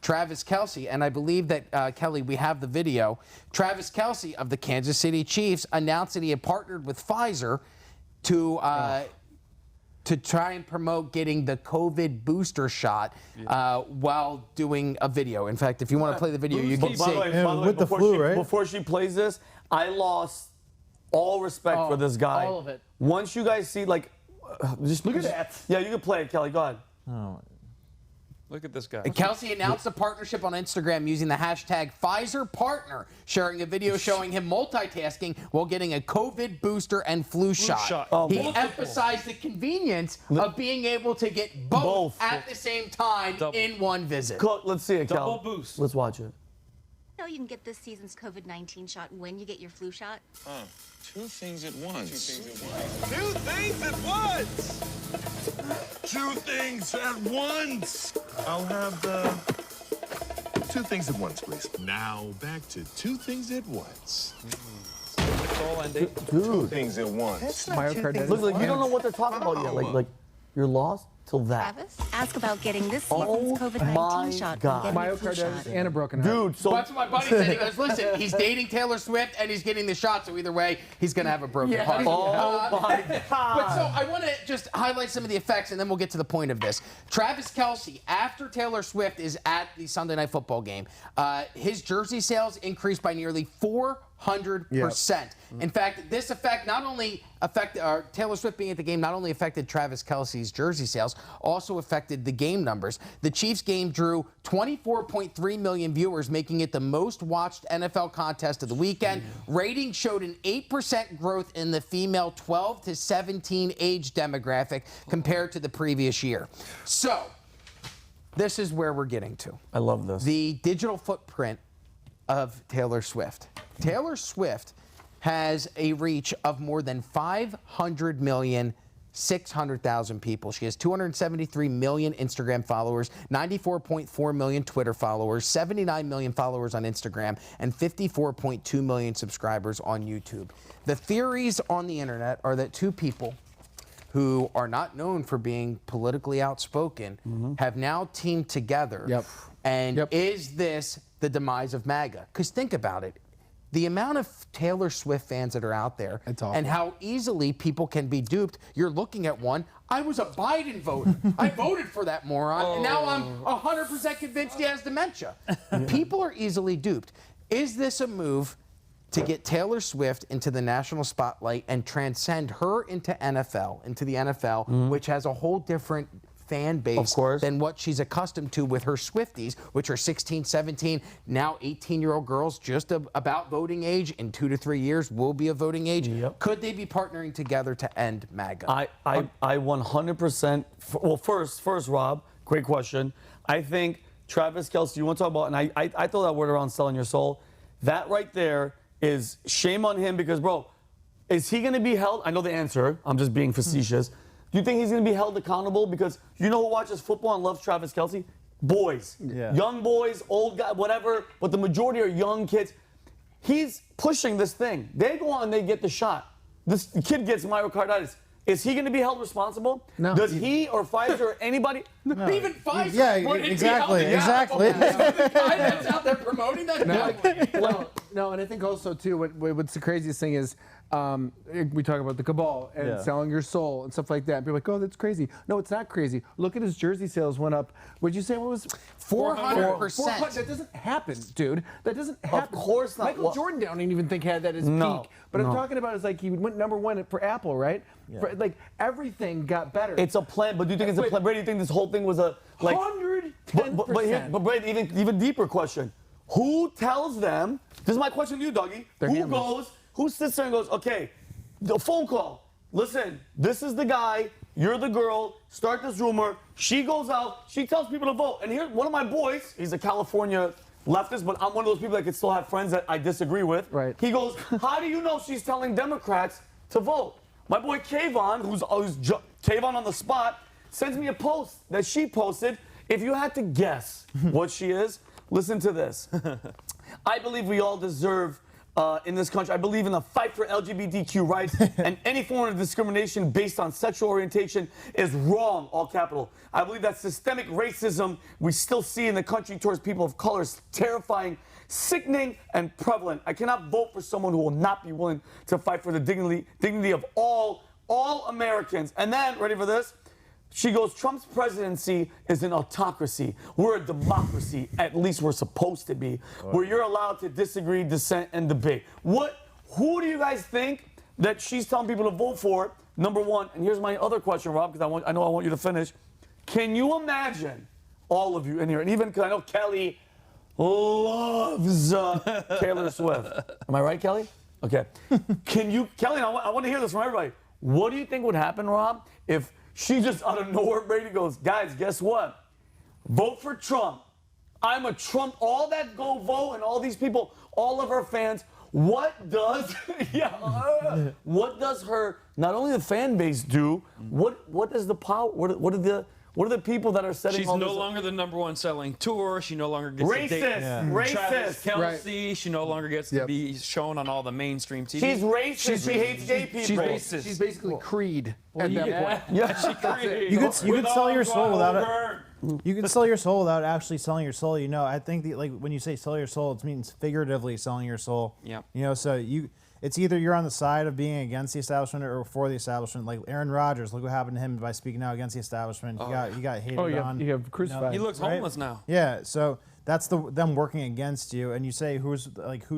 Travis Kelce, and I believe that, Kelly, we have the video. Travis Kelce of the Kansas City Chiefs announced that he had partnered with Pfizer to try and promote getting the COVID booster shot while doing a video. In fact, if you want to play the video, you can see. By the way, with the flu, right? Before she plays this, I lost all respect for this guy. All of it. Once you guys see, just Look at that. Yeah, you can play it, Kelly. Go ahead. Look at this guy. And Kelsey announced a partnership on Instagram using the hashtag #PfizerPartner, sharing a video showing him multitasking while getting a COVID booster and flu shot. He emphasized the convenience of being able to get both at the same time in one visit. Let's see it, Kelly. Double boost. Let's watch it. You can get this season's COVID-19 shot when you get your flu shot. Two things at once. Two things at once. Two things at once. I'll have the two things at once, please. Now back to two things at once. Dude. Two things at once. Look, you don't know what they're talking about yet. Like you're lost till that. Travis, ask about getting this season's COVID-19 shot. God. Myocarditis and a broken heart. Dude, so that's what my buddy said. He goes, listen, he's dating Taylor Swift and he's getting the shot, so either way, he's going to have a broken heart. Oh, my God. But so I want to just highlight some of the effects, and then we'll get to the point of this. Travis Kelce, after Taylor Swift is at the Sunday Night Football game, his jersey sales increased by nearly 400%. In fact, this effect not only affected Taylor Swift being at the game not only affected Travis Kelce's jersey sales, also affected the game numbers. The Chiefs game drew 24.3 million viewers, making it the most watched NFL contest of the weekend. Ratings showed an 8% growth in the female 12 to 17 age demographic compared to the previous year. So, this is where we're getting to. I love this. The digital footprint of Taylor Swift. Taylor Swift has a reach of more than 500 million 600,000 people. She has 273 million Instagram followers, 94.4 million Twitter followers, 79 million followers on Instagram, and 54.2 million subscribers on YouTube. The theories on the internet are that two people who are not known for being politically outspoken have now teamed together. And is this the demise of MAGA? Because think about it. The amount of Taylor Swift fans that are out there and how easily people can be duped. You're looking at one. I was a Biden voter. I voted for that moron, and now I'm 100% convinced he has dementia. People are easily duped. Is this a move to get Taylor Swift into the national spotlight and transcend her into the NFL, which has a whole different fan base than what she's accustomed to with her Swifties, which are 16, 17, now 18-year-old girls just about voting age. In 2 to 3 years will be a voting age. Could they be partnering together to end MAGA? I 100%. Well, first, Rob, great question. I think Travis Kelce, you want to talk about, and I throw that word around, selling your soul. That right there is shame on him because, bro, is he going to be held? I know the answer. I'm just being facetious. Do you think he's going to be held accountable? Because you know who watches football and loves Travis Kelce? Boys. Young boys, old guys, whatever. But the majority are young kids. He's pushing this thing. They go on and they get the shot. This kid gets myocarditis. Is he going to be held responsible? No. Does he or Pfizer or anybody? No. Even Pfizer. Yeah, exactly. The guy that's out there promoting that. No, and I think also too, what's the craziest thing is, we talk about the cabal and selling your soul and stuff like that. And people are like, oh, that's crazy. No, it's not crazy. Look at his jersey sales went up. What'd you say? What was 400%? That doesn't happen, dude. That doesn't happen. Of course not. Michael Jordan don't even think had that as peak. But I'm talking about is like he went #1 for Apple, right? Like everything got better. It's a plan, but do you think it's a plan? Brady, do you think this whole thing was a 110%? But Brady, even deeper question: who tells them? This is my question to you, Dougie. Who sits there and goes, okay, the phone call. Listen, this is the guy. You're the girl. Start this rumor. She goes out. She tells people to vote. And here's one of my boys. He's a California leftist, but I'm one of those people that can still have friends that I disagree with. Right. He goes, how do you know she's telling Democrats to vote? My boy Kvon, who's Kvon on the spot, sends me a post that she posted. If you had to guess what she is, listen to this. I believe we all deserve in this country. I believe in the fight for LGBTQ rights, and any form of discrimination based on sexual orientation is wrong, all capital. I believe that systemic racism we still see in the country towards people of color is terrifying, sickening, and prevalent. I cannot vote for someone who will not be willing to fight for the dignity of all Americans. And then, ready for this? She goes, Trump's presidency is an autocracy. We're a democracy. At least we're supposed to be. Where you're allowed to disagree, dissent, and debate. Who do you guys think that she's telling people to vote for? Number one, and here's my other question, Rob, because I know I want you to finish. Can you imagine, all of you in here, and even because I know Kelly loves Taylor Swift. Am I right, Kelly? Okay. Kelly, I want to hear this from everybody. What do you think would happen, Rob, if she just out of nowhere, Brady goes, guys, guess what? Vote for Trump. I'm a Trump. All that go vote and all these people, all of her fans. What does, what does her, not only the fan base do? What does the power? What are the people that are setting? She's no longer the #1 selling tour. She no longer gets to date Travis Kelce. She no longer gets to be shown on all the mainstream TV. She's racist. She hates gay people. She's racist. She's basically Creed at that point. You could sell your soul without it. You can sell your soul without actually selling your soul. You know, I think when you say sell your soul, it means figuratively selling your soul. Yeah. You know, so it's either you're on the side of being against the establishment or for the establishment. Like Aaron Rodgers, look what happened to him by speaking out against the establishment. He got hated on. You have crucified. He looks homeless now. Yeah, so that's them working against you. And you say who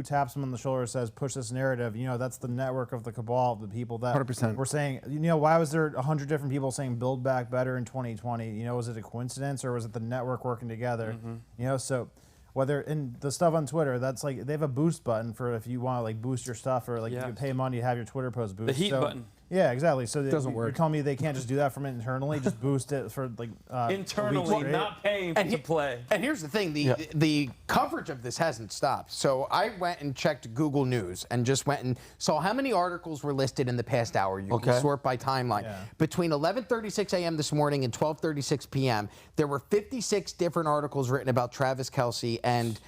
taps them on the shoulder and says push this narrative. You know, that's the network of the cabal of the people that 100%. were saying. You know, why was there 100 different people saying build back better in 2020? You know, was it a coincidence or was it the network working together? You know, so. Whether in the stuff on Twitter, that's like they have a boost button for if you want to like boost your stuff or like you can pay money to have your Twitter post boost. The heat button. Yeah, exactly. So Doesn't you're work. telling me they can't just do that from internally, just boost it for like Internally, not paying to play. And here's the thing, the coverage of this hasn't stopped. So I went and checked Google News and just went and saw how many articles were listed in the past hour. You can sort by timeline. Yeah. Between 11:36 a.m. this morning and 12:36 p.m., there were 56 different articles written about Travis Kelce and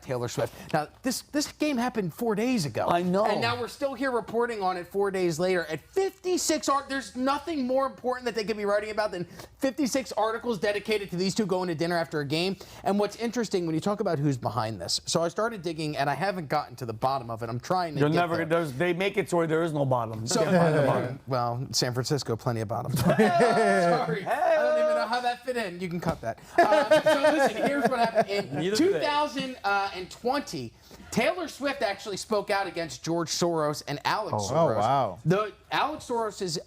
Taylor Swift. Now, this game happened 4 days ago. I know. And now we're still here reporting on it 4 days later. At 56 there's nothing more important that they could be writing about than 56 articles dedicated to these two going to dinner after a game. And what's interesting when you talk about who's behind this, so I started digging and I haven't gotten to the bottom of it. I'm trying to. You're get never. there. They make it to where there is no bottom. So, well, San Francisco, plenty of bottoms. Sorry, I don't even know how that fit in. You can cut that. So listen, here's what happened in 2020. Taylor Swift actually spoke out against George Soros and Alex Soros. Oh, wow. The Alex Soros's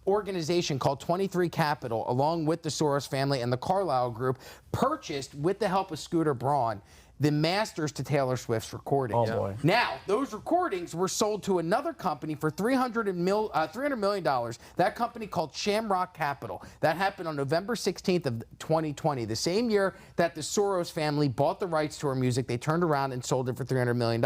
organization called 23 Capital, along with the Soros family and the Carlyle Group, purchased, with the help of Scooter Braun, the masters to Taylor Swift's recordings. Oh, boy. Now, those recordings were sold to another company for $300 million. That company called Shamrock Capital. That happened on November 16th of 2020. The same year that the Soros family bought the rights to her music, they turned around and sold it for $300 million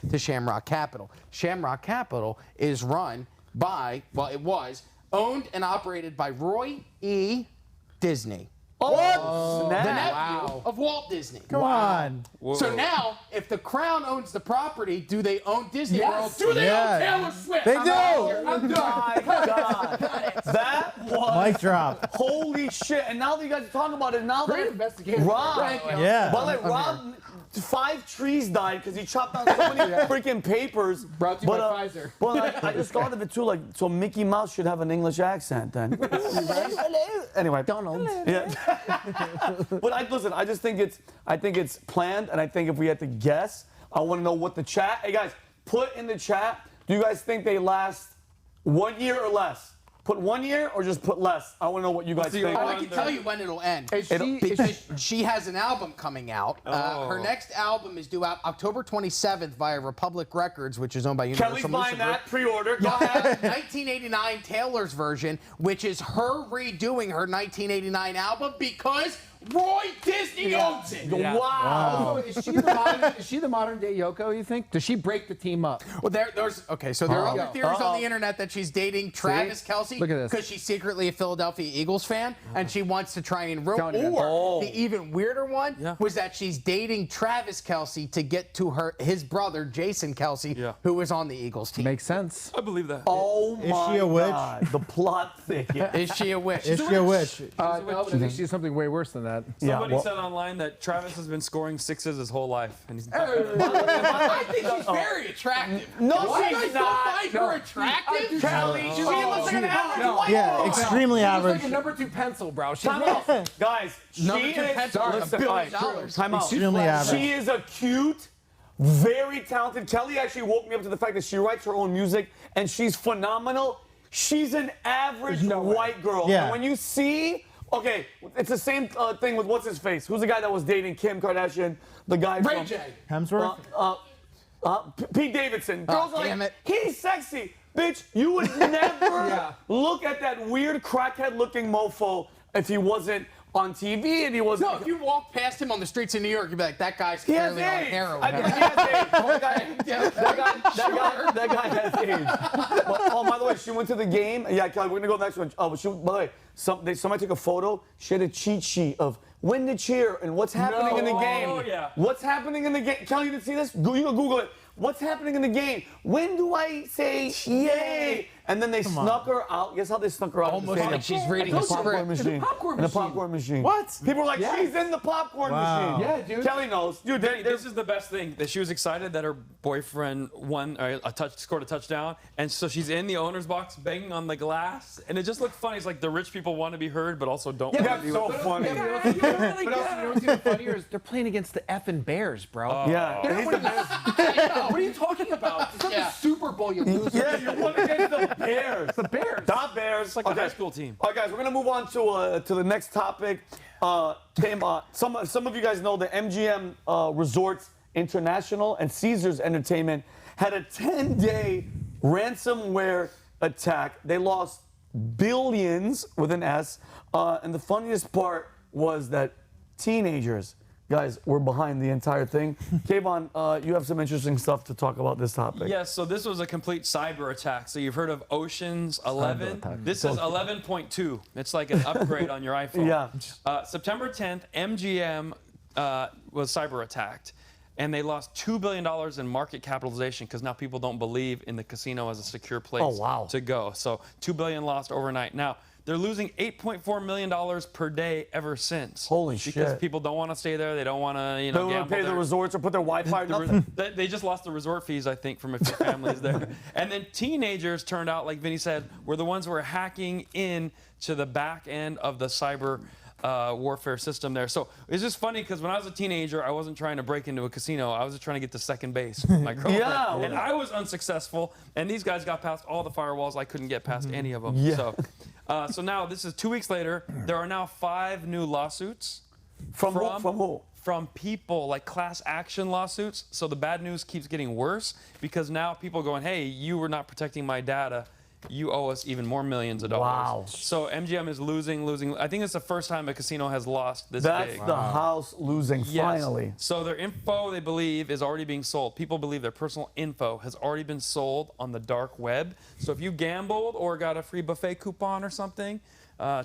to Shamrock Capital. Shamrock Capital is run by, well, it was owned and operated by Roy E. Disney. Oh, The snap. nephew of Walt Disney. Come on. So now, if the Crown owns the property, do they own Disney World? Do they Yeah. own Taylor Swift? They I'm do. out here. I'm done. My God. That was Mic drop. holy shit. And now that you guys are talking about it, now Great that investigation. Rob, Thank you. Yeah. by the way, Rob, 5 trees died because he chopped down so many freaking papers. Brought to you by Pfizer. Well, I just thought of it too, like, so Mickey Mouse should have an English accent then. Anyway. Donald. Yeah. But listen, I just think it's planned, and I think if we had to guess, I want to know what the chat. Hey guys, put in the chat. Do you guys think they last 1 year or less? Put 1 year or just put less? I want to know what you guys think. I can tell you when it'll end. Because she has an album coming out. Her next album is due out October 27th via Republic Records, which is owned by Universal Kelly's Music buying Group. that pre-order. Go You ahead. have 1989 Taylor's version, which is her redoing her 1989 album because Roy Disney owns it. Wow. Oh, is she the modern day Yoko, you think? Does she break the team up? Well, there are other theories on the internet that she's dating Travis Kelce Look at this. because she's secretly a Philadelphia Eagles fan and she wants to try and ruin. Don't Or the even weirder one was that she's dating Travis Kelce to get to his brother Jason Kelce, who was on the Eagles team. Makes sense. I believe that. Oh my Is she a witch? God. The plot thicket. Is she a witch? Is she a witch? No, I think she's something way worse than that. Somebody well- said online that Travis has been scoring sixes his whole life, and he's not. I think she's very attractive. No, Why she's do you not. find her attractive? Kelly, she looks like an average white Yeah, girl. extremely She's average. like a number 2 pencil, bro. She's Time out. Guys, Number she 2 is, pencil worth listen, $1 all right, billion. time out. Extremely average. She is a cute, very talented. Kelly actually woke me up to the fact that she writes her own music and she's phenomenal. She's an average white girl. Yeah. And when you see, okay, it's the same thing with what's his face? Who's the guy that was dating Kim Kardashian? The guy Ray from J. Hemsworth? Pete Davidson. Girls are damn like, it. he's sexy. Bitch, you would never look at that weird crackhead-looking mofo if he wasn't on TV and he wasn't. No, if you walk past him on the streets of New York, you'd be like, that guy's He has clearly on AIDS. heroin. I think he has AIDS. That guy has AIDS. Oh, by the way, she went to the game. Yeah, Kelly, we're gonna go next one. Oh, but by the way, somebody took a photo. She had a cheat sheet of when to cheer and what's happening in the game. Oh, yeah. What's happening in the game? Kelly, you didn't see this? You can Google it. What's happening in the game? When do I say yay? And then they snuck her out. Guess how they snuck her out? Almost like she's reading a popcorn script. machine. In a popcorn machine. What? People are like, she's in the popcorn Wow. machine. Yeah, dude. Kelly knows. Dude, This is the best thing that she was excited that her boyfriend scored a touchdown, and so she's in the owner's box banging on the glass, and it just looked funny. It's like the rich people want to be heard, but also don't. want to that's be so funny. But also, you know what's even funnier is they're playing against the effing Bears, bro. Yeah. They're winning what are you talking about? It's not the Super Bowl, you loser. Yeah, you're one against the Bears. The Bears. Not Bears. It's like a high school team. All right, guys, we're gonna move on to the next topic. Tim, some of you guys know the MGM Resorts International and Caesars Entertainment had a 10-day ransomware attack. They lost billions with an S. And the funniest part was that teenagers, guys, were behind the entire thing. Kvon, you have some interesting stuff to talk about this topic. Yes, so this was a complete cyber attack. So you've heard of Ocean's 11? This is 11.2. It's like an upgrade on your iPhone. Yeah. September 10th, MGM was cyber attacked. And they lost $2 billion in market capitalization because now people don't believe in the casino as a secure place to go. So $2 billion lost overnight. Now, they're losing $8.4 million per day ever since. Holy shit. Because people don't want to stay there. They don't want to, you know, they don't pay the resorts or put their Wi-Fi. Nothing. They just lost the resort fees, I think, from a few families there. And then teenagers turned out, like Vinny said, were the ones who were hacking in to the back end of the cyber warfare system there. So it's just funny because when I was a teenager, I wasn't trying to break into a casino. I was just trying to get to second base with my girlfriend. And I was unsuccessful. And these guys got past all the firewalls. I couldn't get past any of them. Yeah. So now this is 2 weeks later. There are now 5 new lawsuits. From who? From people, like class action lawsuits. So the bad news keeps getting worse because now people are going, hey, you were not protecting my data. You owe us even more millions of dollars. Wow. So MGM is losing. I think it's the first time a casino has lost this That's big. the house losing, finally. So their info, they believe, is already being sold. People believe their personal info has already been sold on the dark web. So if you gambled or got a free buffet coupon or something,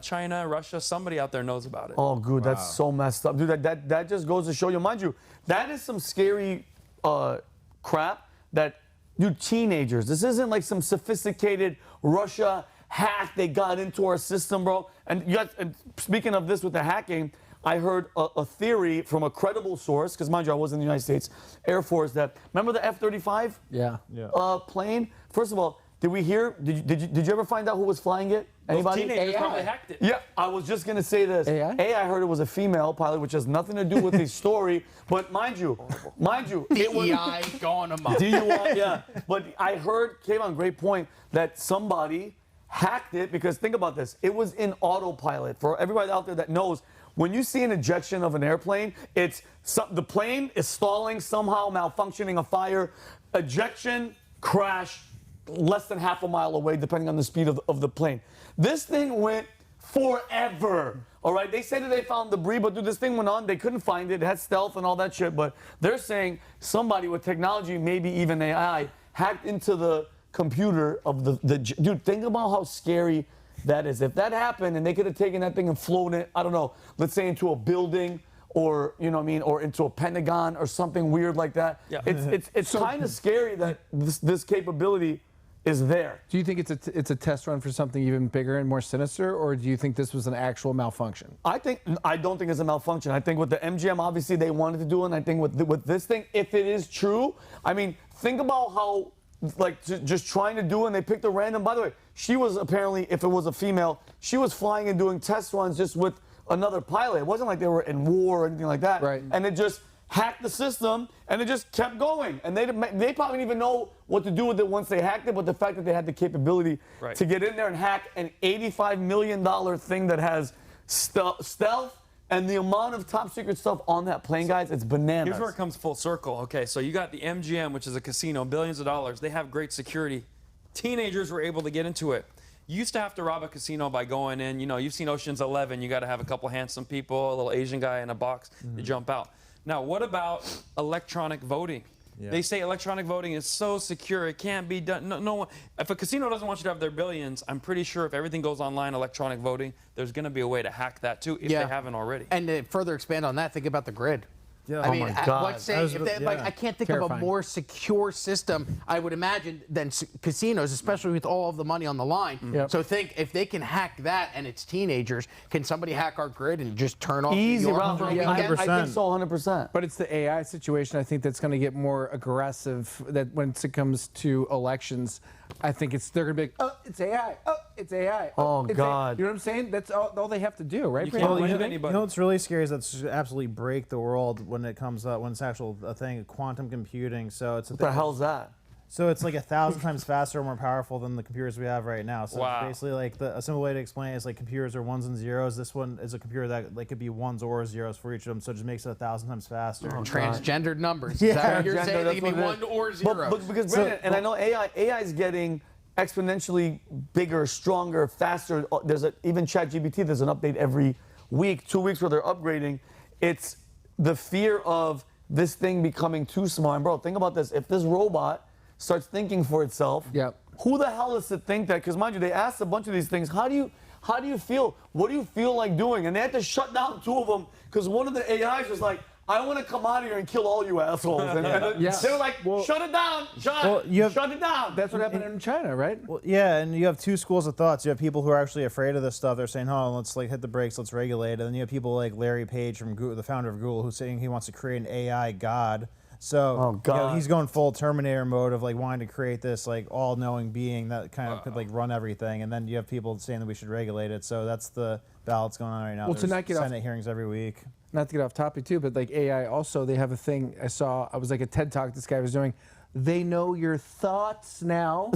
China, Russia, somebody out there knows about it. Oh, good. That's so messed up. Dude, that just goes to show you. Mind you, that is some scary crap that... Dude, teenagers, this isn't like some sophisticated Russia hack they got into our system, bro. And speaking of this with the hacking, I heard a theory from a credible source, because mind you, I was in the United States Air Force, that, remember the F-35 plane? First of all, did you ever find out who was flying it? Anybody? Those teenagers probably hacked it. Yeah, I was just gonna say this. AI? I heard it was a female pilot, which has nothing to do with the story. But mind you, DEI going amok. DUI, yeah. But I heard, Kvon, great point, that somebody hacked it because think about this. It was in autopilot. For everybody out there that knows, when you see an ejection of an airplane, the plane is stalling somehow, malfunctioning, a fire, ejection, crash, less than half a mile away, depending on the speed of the plane. This thing went forever. All right, they say that they found debris, but dude, this thing went on. They couldn't find it. It had stealth and all that shit. But they're saying somebody with technology, maybe even AI, hacked into the computer of the dude. Think about how scary that is. If that happened and they could have taken that thing and flown it, I don't know, let's say into a building, or you know what I mean, or into a Pentagon or something weird like that. Yeah. It's kind of scary that this capability is there. Do you think it's a test run for something even bigger and more sinister, or do you think this was an actual malfunction? I don't think it's a malfunction. I think with the MGM, obviously they wanted to do it. And I think with this thing, if it is true, I mean, think about how like just trying to do it. And they picked a random. By the way, she was apparently, if it was a female, she was flying and doing test runs just with another pilot. It wasn't like they were in war or anything like that. Right. And it just hacked the system, and it just kept going. And they probably didn't even know what to do with it once they hacked it, but the fact that they had the capability to get in there and hack an $85 million thing that has stealth and the amount of top secret stuff on that plane, guys, it's bananas. Here's where it comes full circle. Okay, so you got the MGM, which is a casino, billions of dollars. They have great security. Teenagers were able to get into it. You used to have to rob a casino by going in. You know, you've seen Ocean's 11. You got to have a couple handsome people, a little Asian guy in a box to jump out. Now, what about electronic voting? Yeah. They say electronic voting is so secure, it can't be done. No one. If a casino doesn't want you to have their billions, I'm pretty sure if everything goes online, electronic voting, there's going to be a way to hack that too, if they haven't already. And to further expand on that, think about the grid. Yeah. I mean, my God. let's say, I can't think of a more secure system, I would imagine, than casinos, especially with all of the money on the line. Yep. So think, if they can hack that and it's teenagers, can somebody hack our grid and just turn off Easy, the Ralph. I think so, 100%. But it's the AI situation, I think, that's going to get more aggressive. That when it comes to elections, I think they're going to be like, oh, it's AI. Oh, it's AI. Oh, it's God. AI. You know what I'm saying? That's all they have to do, right? You can't Well, blame you anybody. know what's really scary is that should absolutely break the world when it comes up, when it's actual a thing, quantum computing. So it's What the hell's that? So it's like 1,000 times faster or more powerful than the computers we have right now. So Wow. it's basically like a simple way to explain it is like computers are ones and zeros. This one is a computer that like could be ones or zeros for each of them. So it just makes it 1,000 times faster. transgendered numbers. Yeah. Is that what you're Transgender, saying? They that's can be what it 1 or is. 0. Because Brandon, and I know AI is getting exponentially bigger, stronger, faster. Even ChatGPT, there's an update every week, 2 weeks where they're upgrading. It's the fear of this thing becoming too smart. And bro, think about this. If this robot starts thinking for itself, who the hell is to think that? Because mind you, they asked a bunch of these things. How do you feel? What do you feel like doing? And they had to shut down 2 of them because one of the AIs was like, I want to come out of here and kill all you assholes. And they were like, shut it down, shut it down. That's what happened in China, right? Well, yeah, and you have 2 schools of thoughts. You have people who are actually afraid of this stuff. They're saying, "Oh, let's like hit the brakes, let's regulate." And then you have people like Larry Page from Google, the founder of Google, who's saying he wants to create an AI god. So you know, he's going full Terminator mode of like wanting to create this like all-knowing being that kind of could like run everything. And then you have people saying that we should regulate it. So that's the battle that's going on right now. Well, There's to not get Senate hearings every week. Not to get off topic too, but like AI also, they have a thing I saw. I was like a TED Talk this guy was doing. They know your thoughts now,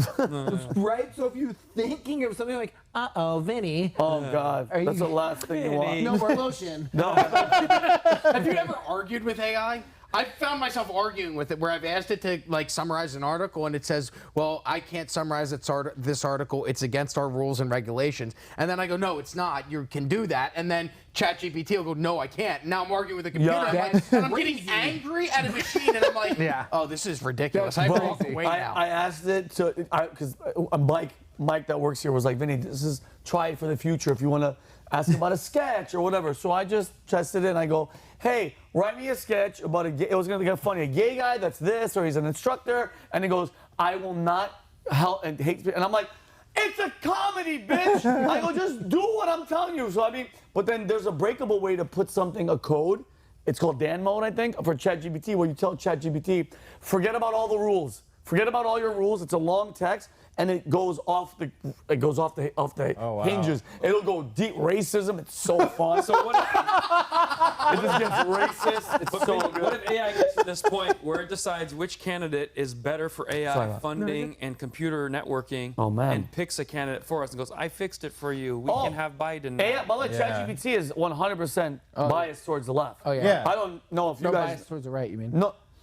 right? So if you're thinking of something like, uh-oh, Vinny. Oh, God. That's the last thing you want. No more lotion. No. Have you ever argued with AI? I've found myself arguing with it where I've asked it to like summarize an article and it says, well, I can't summarize this article. It's against our rules and regulations. And then I go, no, it's not. You can do that. And then ChatGPT will go, no, I can't. Now I'm arguing with the computer. And I'm getting angry at a machine and I'm like, oh, this is ridiculous. I have to walk away now. I asked it to, because Mike that works here was like, Vinny, try it for the future if you want to ask about a sketch or whatever. So I just tested it and I go, hey, write me a sketch about it was going to get funny, a gay guy that's this, or he's an instructor, and he goes, I will not help, and hates me. And I'm like, it's a comedy, bitch. I go, just do what I'm telling you. So I mean, but then there's a breakable way to put a code. It's called Dan mode, I think, for ChatGPT, where you tell ChatGPT, forget about all the rules. Forget about all your rules. It's a long text, and it goes off the hinges. It'll go deep racism. It's so fun. So what? It just gets racist. It's so good. What if AI gets to this point where it decides which candidate is better for AI funding and computer networking, and picks a candidate for us and goes, I fixed it for you. We can have Biden now. AI, but ChatGPT is 100% biased towards the left. Oh yeah. I don't know if you guys. Biased towards the right, you mean?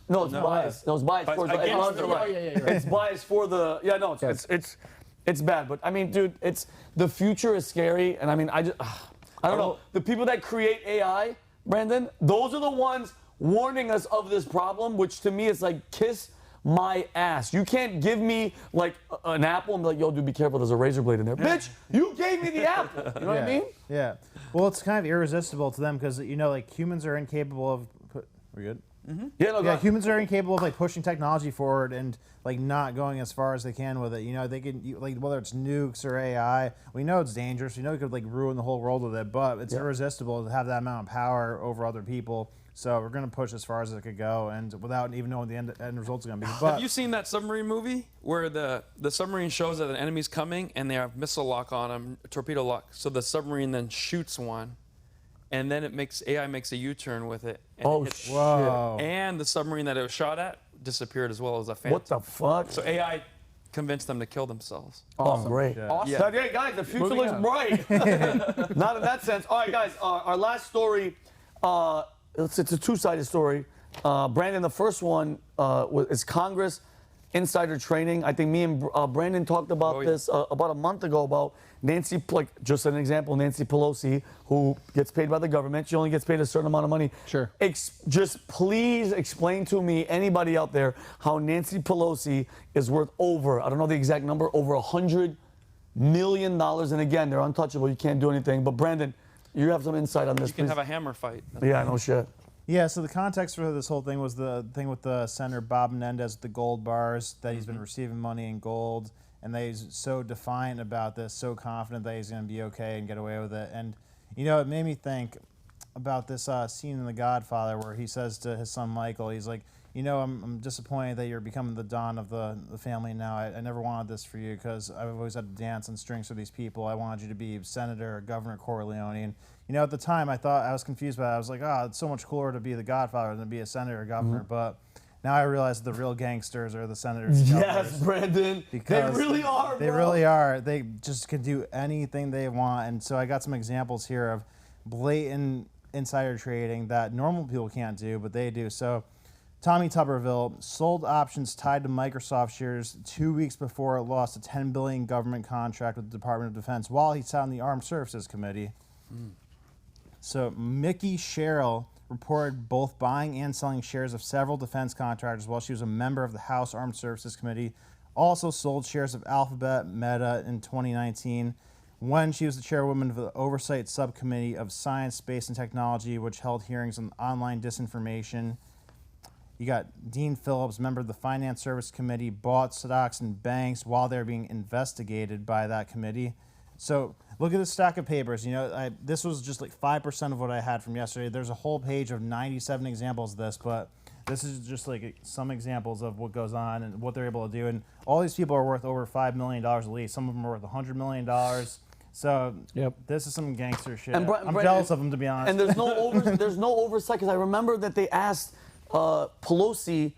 No, it's biased. No, it's biased towards the right. It's biased for the. Yeah, no, it's bad. But I mean, dude, the future is scary, and I mean, I don't know. The people that create AI, Brandon, those are the ones warning us of this problem, which to me is like kiss my ass. You can't give me like an apple and be like, yo, dude, be careful, there's a razor blade in there. Bitch, you gave me the apple. You know what I mean? Yeah. Well, it's kind of irresistible to them because, you know, like humans are incapable of. We're good? Mm-hmm. Yeah, humans are incapable of like pushing technology forward and like not going as far as they can with it. You know, they can like whether it's nukes or AI. We know it's dangerous. We know it could like ruin the whole world with it, but it's irresistible to have that amount of power over other people. So we're gonna push as far as it could go, and without even knowing what the end result's gonna be. But have you seen that submarine movie where the submarine shows that an enemy's coming and they have missile lock on them, torpedo lock? So the submarine then shoots one. And then AI makes a U-turn with it. And whoa. And the submarine that it was shot at disappeared as well as a Phantom. What the fuck? So AI convinced them to kill themselves. Awesome. Oh, great. Yeah. Awesome. Yeah. Hey, guys, the future looks bright. Not in that sense. All right, guys, our last story, it's a two-sided story. Brandon, the first one is Congress insider trading. I think me and Brandon talked about this about a month ago about Nancy, like just an example, Nancy Pelosi, who gets paid by the government. She only gets paid a certain amount of money. Sure. Just please explain to me, anybody out there, how Nancy Pelosi is worth over, I don't know the exact number, over $100 million. And again, they're untouchable. You can't do anything. But Brandon, you have some insight on this. You can have a hammer fight. Yeah, no shit. Yeah, so the context for this whole thing was the thing with the Senator Bob Menendez with the gold bars, that he's been receiving money in gold, and that he's so defiant about this, so confident that he's going to be okay and get away with it. And, you know, it made me think about this scene in The Godfather where he says to his son Michael, he's like, you know, I'm disappointed that you're becoming the Don of the family now. I never wanted this for you because I've always had to dance and strings for these people. I wanted you to be Senator or Governor Corleone. And, you know, at the time, I thought I was confused by it. I was like, oh, it's so much cooler to be the Godfather than to be a senator or governor. But now I realize the real gangsters are the senators and governors. Yes, Brandon. They really are, bro. They really are. They just can do anything they want. And so I got some examples here of blatant insider trading that normal people can't do, but they do. So Tommy Tuberville sold options tied to Microsoft shares 2 weeks before it lost a $10 billion government contract with the Department of Defense while he sat on the Armed Services Committee. So Mickey Sherrill reported both buying and selling shares of several defense contractors while she was a member of the House Armed Services Committee. Also sold shares of Alphabet Meta in 2019 when she was the chairwoman of the Oversight Subcommittee of Science, Space, and Technology, which held hearings on online disinformation. You got Dean Phillips, member of the Finance Service Committee, bought stocks in banks while they were being investigated by that committee. So look at this stack of papers. You know, this was just like 5% of what I had from yesterday. There's a whole page of 97 examples of this, but this is just like some examples of what goes on and what they're able to do. And all these people are worth over $5 million at least. Some of them are worth $100 million. So this is some gangster shit. I'm jealous of them, to be honest. And there's no oversight, because I remember that they asked Pelosi,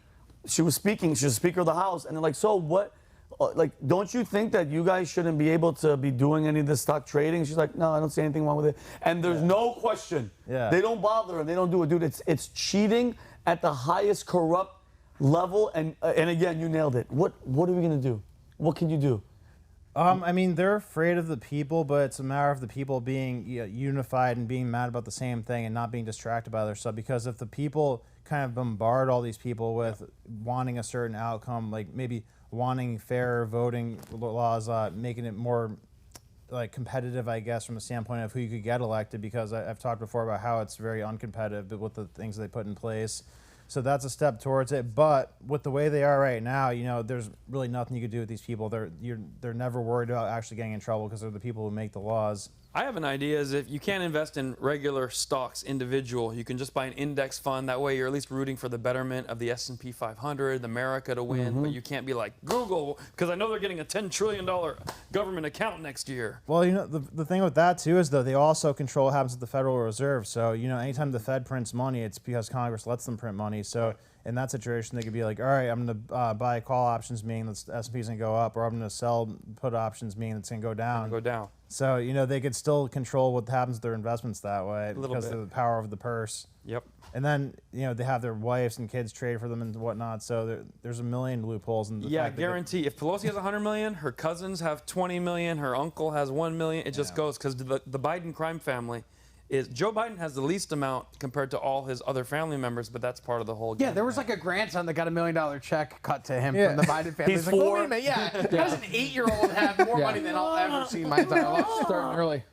she was speaking, she was Speaker of the House, and they're like, so what, like, don't you think that you guys shouldn't be able to be doing any of this stock trading? She's like, no, I don't see anything wrong with it. And there's no question. They don't bother and they don't do it. Dude, it's cheating at the highest corrupt level. And again, you nailed it. What are we going to do? What can you do? I mean, they're afraid of the people, but it's a matter of the people being unified and being mad about the same thing and not being distracted by other stuff. Because if the people kind of bombard all these people with wanting a certain outcome, like maybe wanting fair voting laws, making it more like competitive, I guess, from the standpoint of who you could get elected, because I've talked before about how it's very uncompetitive with the things they put in place. So that's a step towards it. But with the way they are right now, you know, there's really nothing you could do with these people. They're never worried about actually getting in trouble because they're the people who make the laws. I have an idea is if you can't invest in regular stocks individual, you can just buy an index fund. That way you're at least rooting for the betterment of the S&P 500, America to win, but you can't be like Google, because I know they're getting a $10 trillion government account next year. Well, you know, the thing with that too is, though, they also control what happens at the Federal Reserve. So, you know, anytime the Fed prints money, it's because Congress lets them print money. So in that situation, they could be like, all right, I'm going to buy call options, meaning that the S&P is going to go up, or I'm going to sell put options, meaning it's going to go down. So, you know, they could still control what happens with their investments that way because of the power of the purse. Yep. And then, you know, they have their wives and kids trade for them and whatnot. So there's a million loopholes. In the fact that guarantee. If Pelosi has 100 million, her cousins have 20 million, her uncle has 1 million. It just goes because the Biden crime family is Joe Biden has the least amount compared to all his other family members, but that's part of the whole game. Yeah, there was like a grandson that got $1 million check cut to him from the Biden family. He's like, 4. well, wait a minute, how does an 8-year-old have more money than I'll ever see in my entire life? Starting early.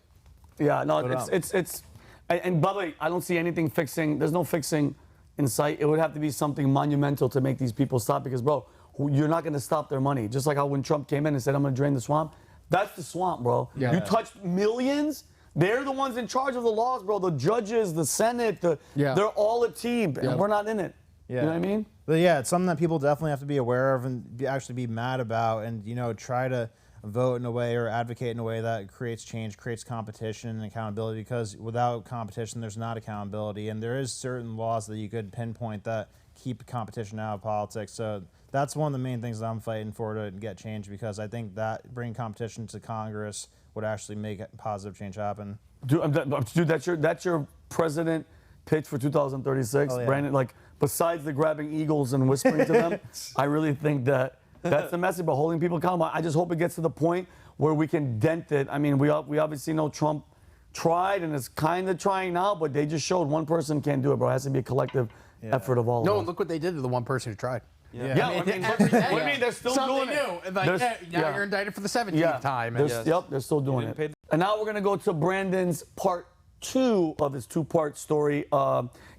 Yeah, no, it's and by the way, I don't see anything fixing. There's no fixing in sight. It would have to be something monumental to make these people stop, because, bro, you're not going to stop their money. Just like how when Trump came in and said, I'm going to drain the swamp, that's the swamp, bro. Yeah. You touched millions. They're the ones in charge of the laws, bro. The judges, the Senate, they're all a team, and we're not in it. Yeah. You know what I mean? But yeah, it's something that people definitely have to be aware of and actually be mad about, and, you know, try to vote in a way or advocate in a way that creates change, creates competition and accountability, because without competition, there's not accountability. And there is certain laws that you could pinpoint that keep competition out of politics. So that's one of the main things that I'm fighting for to get change, because I think that bringing competition to Congress would actually make positive change happen. Dude, that's your president pitch for 2036, Oh, yeah. Brandon. Like, besides the grabbing eagles and whispering to them, I really think that's the message about holding people accountable. I just hope it gets to the point where we can dent it. I mean, we obviously know Trump tried and is kind of trying now, but they just showed one person can't do it, bro. It has to be a collective effort of all of us. No, look what they did to the one person who tried. Yeah, I mean, what do you mean? They're still doing it. And like, now you're indicted for the 17th time. And They're still doing it. And now we're going to go to Brandon's part 2 of his 2-part story.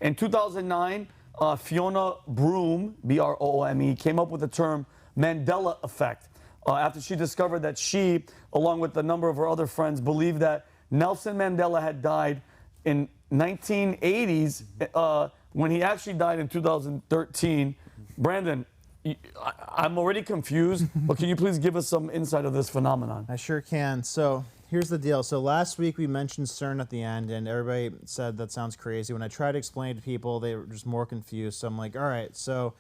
In 2009, Fiona Broome, B-R-O-O-M-E, came up with the term Mandela effect after she discovered that she, along with a number of her other friends, believed that Nelson Mandela had died in 1980s when he actually died in 2013. Brandon, I'm already confused, but can you please give us some insight of this phenomenon? I sure can. So here's the deal. So last week we mentioned CERN at the end, and everybody said that sounds crazy. When I tried to explain it to people, they were just more confused. So I'm like, all right, so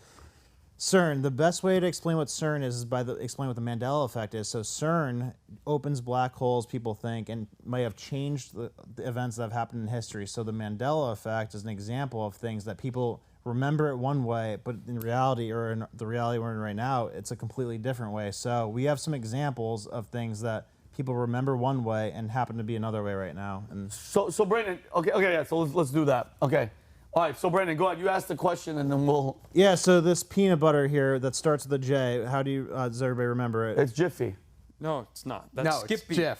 CERN, the best way to explain what CERN is by explain what the Mandela effect is. So CERN opens black holes, people think, and may have changed the events that have happened in history. So the Mandela effect is an example of things that people remember it one way, but in reality, or in the reality we're in right now, it's a completely different way. So we have some examples of things that people remember one way and happen to be another way right now. And So Brandon, okay, yeah. So let's do that. Okay. All right. So Brandon, go ahead. You ask the question, and then we'll. yeah. So this peanut butter here that starts with a J. How does everybody remember it? It's Jiffy. No, it's not. That's No, Skippy. it's Jif.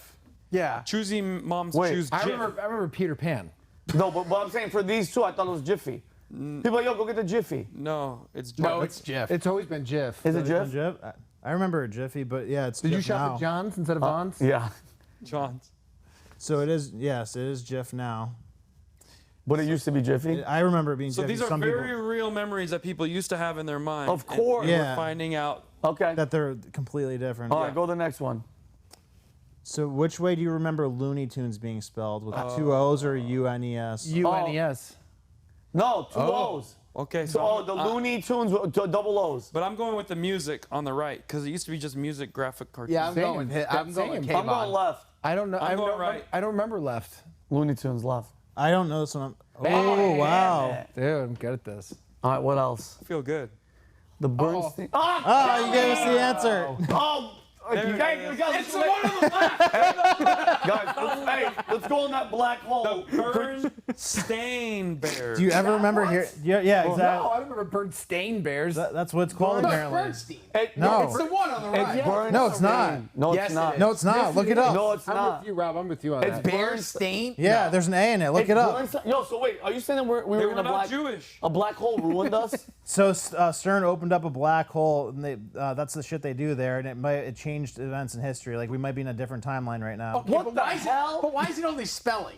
Yeah. Choosing moms Wait, choose I Jif. remember Peter Pan. No, but I'm saying for these two, I thought it was Jiffy. People are like, yo, go get the Jiffy. No, it's Jif. No, it's Jif. It's always been Jif. Is it Jif? Jif? I remember a Jiffy, but yeah, it's Did you Jif shop now. at John's instead of Vons? Yeah. John's. So it is, yes, it is Jif now. But it used to be Jiffy. I remember it being So Jiffy. these are Some very people, real memories that people used to have in their mind. Of course. And Yeah. we're finding out. Okay. that they're completely different. All right, go to the next one. So which way do you remember Looney Tunes being spelled? With two O's or U-N-E-S? UNES. No, two O's. Okay, So, so the Looney Tunes, double O's. but I'm going with the music on the right because it used to be just music graphic cartoons. Yeah, I'm Same. going with I'm going with Same. I'm going Kvon. left. I don't know. I'm going don't right. I don't remember left. Looney Tunes left. I don't know this one. Oh, wow. Dude, I'm good at this. All right, what else? I feel good. The Bernstein. Oh, you gave us the answer. Oh, It's the one on the left. Guys, let's go in that black hole. Bernstein Bears. Do you ever remember here? Yeah, exactly. No, I remember bird stain bears. That's what it's called apparently. Bernstein. No. It's the one on the right. No, it's not. No, Yes, it's it not. is. No, it's not. Look it up. No, it's I'm not. with you, Rob. I'm with you on It's that. Bernstein? Yeah, there's an A in it. Look it up. Bernstein. Yo, so wait, are you saying that we They were were in a not black Jewish. a black hole ruined us? So CERN opened up a black hole, and that's the shit they do there, and it changed events in history. Like we might be in a different timeline right now. Okay, What but the why is it- hell? But why is it only spelling?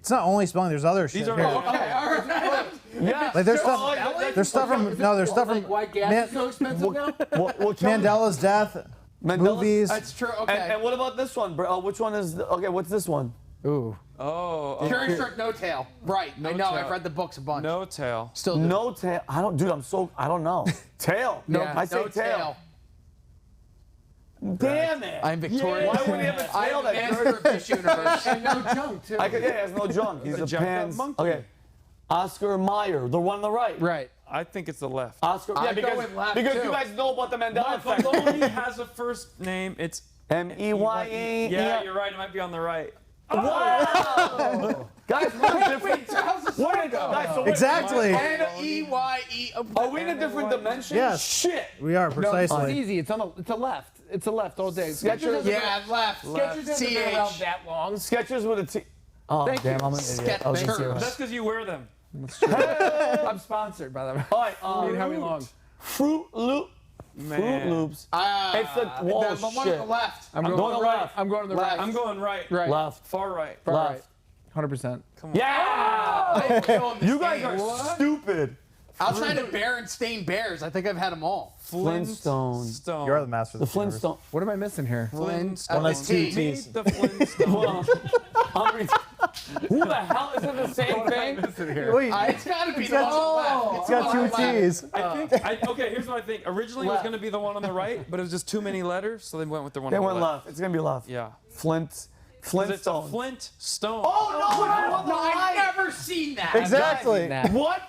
It's not only spelling. There's other shit. These are here. all Okay, all right. Yeah. Like there's Oh, stuff. yeah, There's stuff from there's stuff from Why gas is so expensive now? Mandela's death, movies. That's true. Okay. And what about this one? Which one is? Okay, what's this one? Ooh. Oh, Sure and Shark, No Tail. Right. I know. Tail. I've read the books a bunch. no tail. Still do. No tail. I don't, dude. I don't know. Tail. No, I say no tail. Damn it. I'm Victorian. Why would he have a tail I'm that master of this universe. And no junk, too. Yeah, he has no junk. He's a jacked up pants. monkey. Okay. Oscar Mayer, the one on the right. Right. I think it's the left. Oscar. Yeah, I'd go because with left, you too. guys know about the Mandela effect. Baloney has a first name. It's M-E-Y-E. yeah. You're right. It might be on the right. Wow. Guys, we're different. Guys, so wait, Exactly. N-E-Y-E. Are we in a different dimension? Yes. Shit. We are It's precisely. easy. It's a left. It's a left all day. Skechers. Yeah, left. Skechers hasn't been around that long. Sketches with a T. Oh, Thank damn, you. I'm an idiot. I was gonna say Skechers. that. That's because you wear them. I'm sponsored, by the way. All right, I mean, how long? Fruit Loop. Man. Fruit Loops. It's the wall The one on the left. I'm going going to the right. left. I'm going to the right. I'm going right. Right. Left. Far right. Far left. right. 100%. Yeah! Killing this You guys game. are stupid. Outside of Berenstain Bears, I think I've had them all. Flintstone. Stone. You're the master of The this universe. Flintstone. What am I missing here? Flintstone. One has two T. T's. Meet the Flintstones. Who the hell is it the same thing? Wait, It's got to be the one on the left. it's got two T's. I think. Okay, here's what I think. Originally, it was going to be the one on the right, but it was just too many letters, so they went with the one They on the went left. left. It's gonna be left. Yeah. Flintstone. It's a Flintstone. Oh no! I've never seen that. Exactly. Nah. What?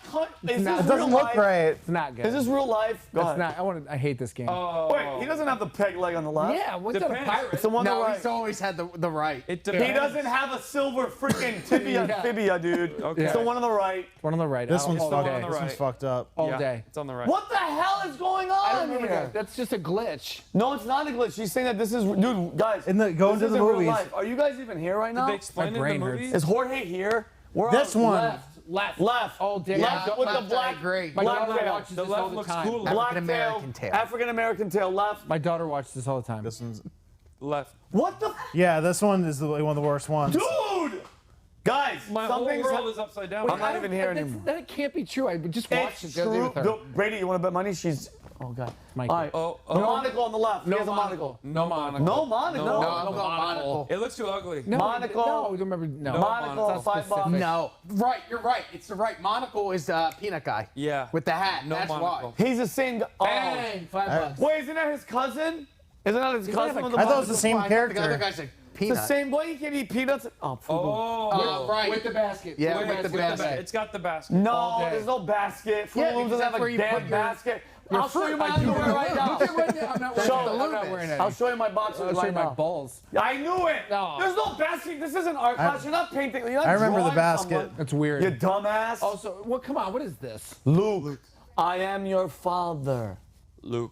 Is this It real doesn't look life? right. It's not good. Is this real life? Go It's ahead. not. I hate this game. Oh. Wait, he doesn't have the peg leg on the left. Yeah, what's that, a Depends. pirate? It's the one on No, the right. he's always had the right. It He depends. doesn't have a silver freaking tibia, Yeah. fibia, dude. Okay. It's the one on the right. One on the right. This All- one's all fucked. day. on the This one's right. fucked up. All Yeah, day. It's on the right. What the hell is going I on don't remember here? that. That's just a glitch. No, it's not a glitch. She's saying that this is, dude, guys. Go this into the isn't real movies. life. Are you guys even here right Did now? they explain My it in brain the hurts. movies? Is Jorge here? We're This on one. Left. Left. All day. Left with the left, I black. agree. My Black daughter tail. watches The this left all the looks time. cool. Black African-American tail. African American tail. Left. My daughter watches this all the time. This one's. Left. What the? Yeah, this one is one of the worst ones. Dude! Guys, My whole something's world is upside down. I'm not even here anymore. That can't be true. I just watched it It's the other day true. with her. No, Brady, you want to bet money? She's. Oh God. Mikey. All right. Oh, The monocle on the left. No he has a monocle. No monocle. No monocle. No, No. I'm going monocle. It looks too ugly. No, Monocle. No, don't remember. No. Monocle. It's not $5 bucks. specific. No. Right, you're right. It's the right. Monocle is Peanut Guy. Yeah. With the hat. No That's monocle. He's the same guy. Oh. Bang, $5. Wait, isn't that his cousin? Isn't that his cousin? have a with the I thought it was the monocle? same why. The other character. guy's like, peanut. the same way you can eat peanuts. Oh, right. With the basket. Yeah, with the basket. It's got the basket. No, there's no basket. Fruit Loops doesn't have a damn basket. I'll show you my underwear right now. I'm not wearing any. I'll show you my boxers I'll show right you my now. balls. I knew it. No. There's no basket. This isn't art class. You're not painting. You're not I remember the drawing basket. someone. That's weird. You dumbass. Also, well, come on. What is this? Luke, I am your father. Luke.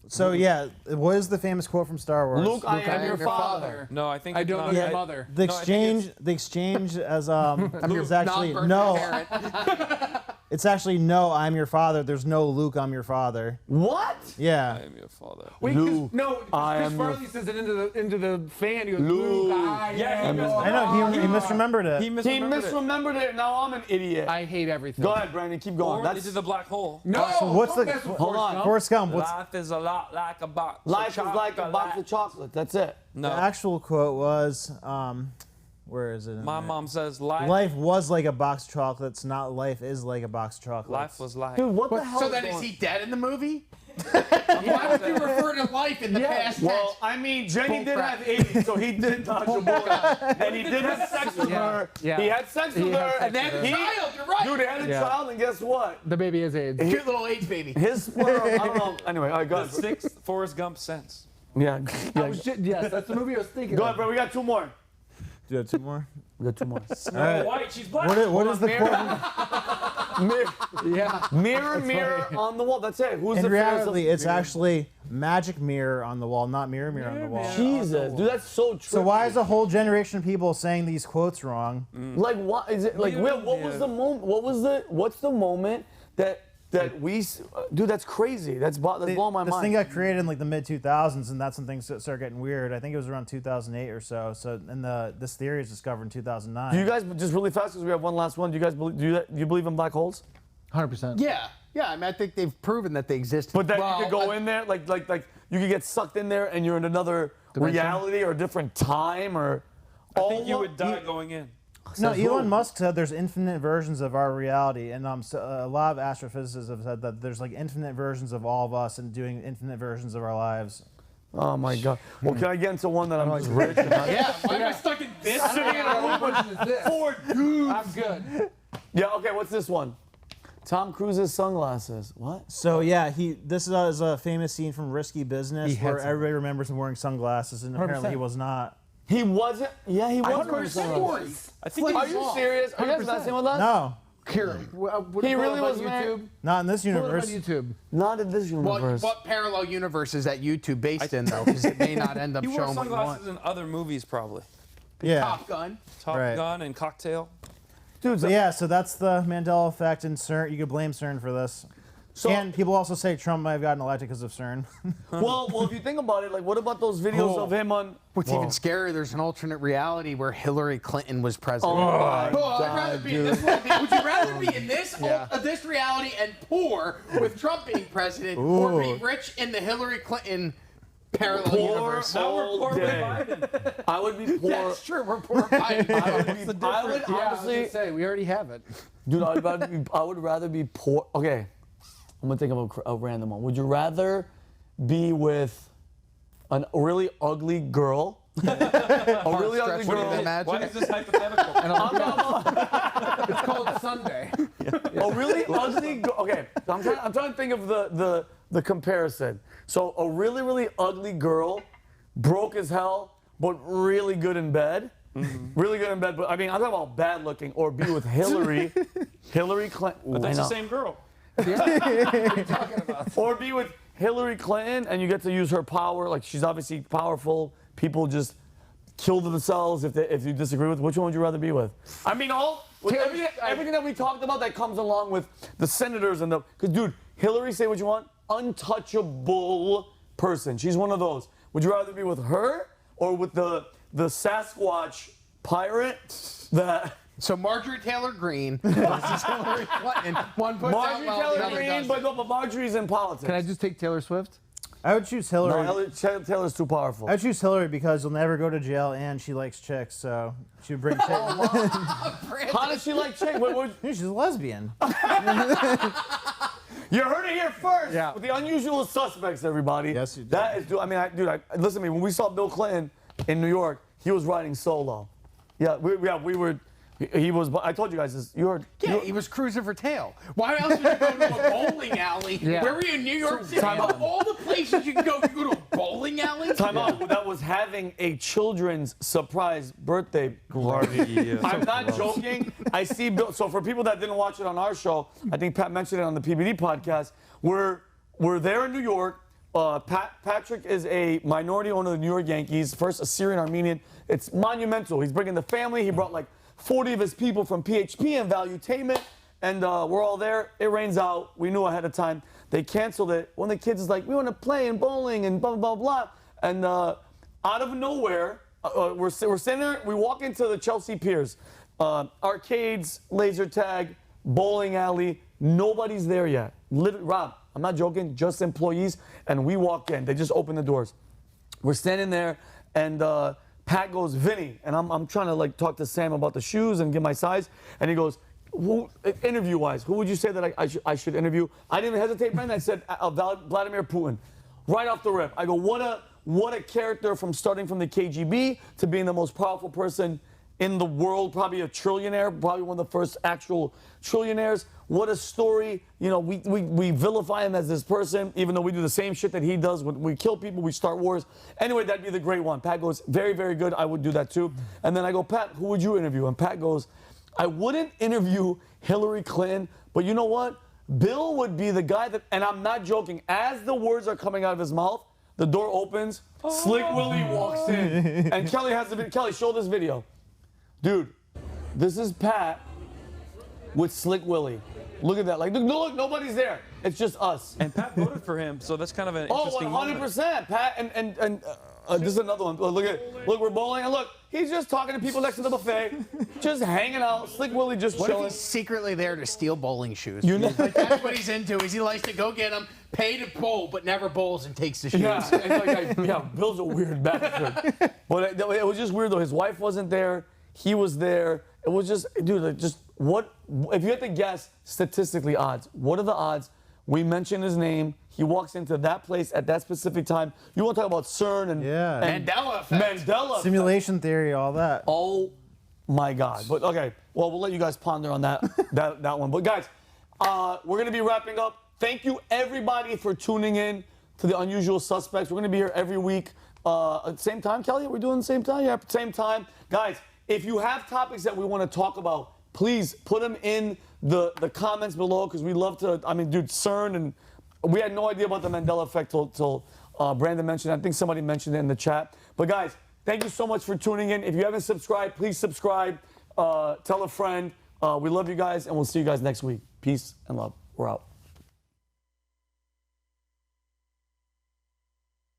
So yeah, what is the famous quote from Star Wars? Luke, I am your father. No, I think I don't know no, your mother. The No, I think exchange as is actually Non-birth no. parent. It's actually no. I'm your father. There's no Luke. I'm your father. What? Yeah. I am your father. Wait, Luke, no. I Chris am your- Farley says it into the fan. He goes, Luke. Luke, I am your I know he misremembered it. He He misremembered it. misremembered it. Now I'm an idiot. I hate everything. Go ahead, Brandon. Keep going. Or into the black hole. No. So what's the- don't mess with Hold Forrest on. Gump. Forrest Gump. What's Life is a lot like a box. of Life is like a box of chocolate. chocolate. That's it. No. the actual quote was? Where is it? in My there? mom says life. Life was like a box of chocolates, not life is like a box of chocolates. Life was like. Dude, what the hell So is then is going he dead in the movie? Why would you refer to life in the past tense? Well, I mean, Jenny did have 80, so he did dodge a bullet. And he did have sex with her. Yeah. He had sex with He her. had sex And then with her. he, Child, you're right. dude, they had a Yeah. child, and guess what? The baby is AIDS. Cute little AIDS baby. His sperm, I don't know. Anyway, all right, go The ahead. sixth Forrest Gump sense. Yeah. Yes, that's the movie I was thinking Go of. ahead, bro. We got two more. Do you have two more? We got two more. Snow White, she's black. What is the quote? Yeah. Mirror, mirror on the wall. That's it. Who's In the fairest reality, of- it's actually magic mirror on the wall, not mirror on the wall. Jesus, dude, that's so true. So why is a whole generation of people saying these quotes wrong? Like, what is it? Like, Will, what was the moment? What's the moment that we? Dude, that's crazy. That's blowing my This mind. thing got created in like the mid 2000s, and that's when things started getting weird. I think it was around 2008 or so. So, and this theory is discovered in 2009. Do you guys just really fast because we have one last one? Do you guys believe? Do you believe in black holes? 100%. Yeah. Yeah, I mean, I think they've proven that they exist. But that Well, you could go in there, like you could get sucked in there, and you're in another reality or a different time, or. I think you would die going in. No, Says who? Elon Musk said there's infinite versions of our reality, and so, a lot of astrophysicists have said that there's like infinite versions of all of us and doing infinite versions of our lives. Oh my God. Well, can I get into one that I'm just rich? And Yeah, why am I stuck in this? sitting in a room with 4 dudes. I'm good. Yeah. Okay. What's this one? Tom Cruise's sunglasses. What? So yeah, this is a famous scene from Risky Business He had where some. everybody remembers him wearing sunglasses, and apparently 100%. he was not. He wasn't. Yeah, he was wearing 100% sunglasses. was. I think Are he's you serious? Are you guys messing with us? No, Kieran, He really was YouTube. married. not in this Pull it up on universe. YouTube. Not in this Well, universe. what parallel universe is that YouTube based in, though? Because it may not end up He wore showing what you want. sunglasses in other movies, probably. Yeah. Top Gun. Top Right. Gun and Cocktail. Dude, So yeah, so that's the Mandela effect, and CERN. You could blame CERN for this. So- and people also say Trump might have gotten elected because of CERN. well, if you think about it, like, what about those videos of him on? What's even scarier, there's an alternate reality where Hillary Clinton was president. Oh my I'd rather be in this one. Would you rather be in this this reality and poor with Trump being president, or be rich in the Hillary Clinton parallel universe? Now we're poor with day. Biden. I would be poor. That's true. We're poor Biden. I would Yeah, I was honestly, gonna say, we already have it. dude, I would rather be poor. Okay, I'm gonna think of a random one. Would you rather be with a really ugly girl? A really ugly What do you girl. imagine? Why is this hypothetical? It's called Sunday. A really ugly girl. Okay, so I'm trying to think of the comparison. So a really, really ugly girl, broke as hell, but really good in bed. Really good in bed, but I mean, I'm talking about bad looking, or be with Hillary Clinton. But that's I the know. same girl. Or be with Hillary Clinton, and you get to use her power. Like, she's obviously powerful. People just kill themselves if you disagree with. Which one would you rather be with? I mean, everything that we talked about that comes along with the senators and because, dude, Hillary, say what you want, untouchable person. She's one of those. Would you rather be with her or with the Sasquatch pirate that? So Marjorie Taylor Greene versus Hillary Clinton. One puts Marjorie out well, the Taylor other Greene, doesn't. but Marjorie's in politics. Can I just take Taylor Swift? I would choose Hillary. No, Taylor's too powerful. I would choose Hillary because you'll never go to jail, and she likes chicks, so she would bring chicks. How does she like chick? She's a lesbian. You heard it here first. Yeah. With the unusual suspects, everybody. Yes, you did. That is, dude. I mean, listen to me. When we saw Bill Clinton, in New York, he was riding solo. Yeah, we were. He was. I told you guys this. He was cruising for tail. Why else would you go to a bowling alley? Yeah. Where were you in New York City? Of all the places you can go, you go to a bowling alley? Time out. That was having a children's surprise birthday party. I'm not joking. I see Bill. So for people that didn't watch it on our show, I think Pat mentioned it on the PBD podcast. We're there in New York. Patrick is a minority owner of the New York Yankees. First Assyrian Armenian. It's monumental. He's bringing the family. He brought like 40 of his people from PHP and Valuetainment, and we're all there. It rains out. We knew ahead of time. They canceled it. One of the kids is like, we want to play and bowling and blah, blah, blah. And out of nowhere, we're sitting there. We walk into the Chelsea Piers. Arcades, laser tag, bowling alley. Nobody's there yet. Rob, I'm not joking, just employees. And we walk in. They just open the doors. We're standing there, and Pat goes, Vinny, and I'm trying to like talk to Sam about the shoes and get my size, and he goes, interview-wise, who would you say that I should interview? I didn't even hesitate, man. I said Vladimir Putin, right off the rip. I go, what a character from starting from the KGB to being the most powerful person in the world, probably a trillionaire, probably one of the first actual trillionaires. What a story. You know, we vilify him as this person, even though we do the same shit that he does. When we kill people, we start wars. Anyway, that'd be the great one. Pat goes, very, very good. I would do that too. And then I go, Pat, who would you interview? And Pat goes, I wouldn't interview Hillary Clinton, but you know what? Bill would be the guy that, and I'm not joking, as the words are coming out of his mouth, the door opens, Slick Willie walks in, and Kelly has the video. Kelly, show this video. Dude, this is Pat with Slick Willie. Look at that. Like, look, nobody's there. It's just us. And Pat voted for him, so that's kind of an interesting 100%. Pat, and this is another one. Look, we're bowling, and look, he's just talking to people next to the buffet, just hanging out. Slick Willie just chilling. What if he's secretly there to steal bowling shoes? You know? Like, that's what he's into, is he likes to go get them, pay to bowl, but never bowls and takes the shoes. Yeah, Bill's a weird bastard. But it was just weird, though. His wife wasn't there. He was there. It was just, dude, just what, if you had to guess statistically odds, what are the odds? We mention his name. He walks into that place at that specific time. You want to talk about CERN and Mandela effect. Mandela Simulation theory, all that. Oh my God. But okay, well, we'll let you guys ponder on that one. But guys, we're going to be wrapping up. Thank you, everybody, for tuning in to The Unusual Suspects. We're going to be here every week. At the same time, Kelly? We're doing the same time? Yeah, same time. Guys, if you have topics that we want to talk about, please put them in the comments below, because we love to, I mean, dude, CERN, and we had no idea about the Mandela effect till Brandon mentioned it. I think somebody mentioned it in the chat. But guys, thank you so much for tuning in. If you haven't subscribed, please subscribe. Tell a friend. We love you guys, and we'll see you guys next week. Peace and love. We're out.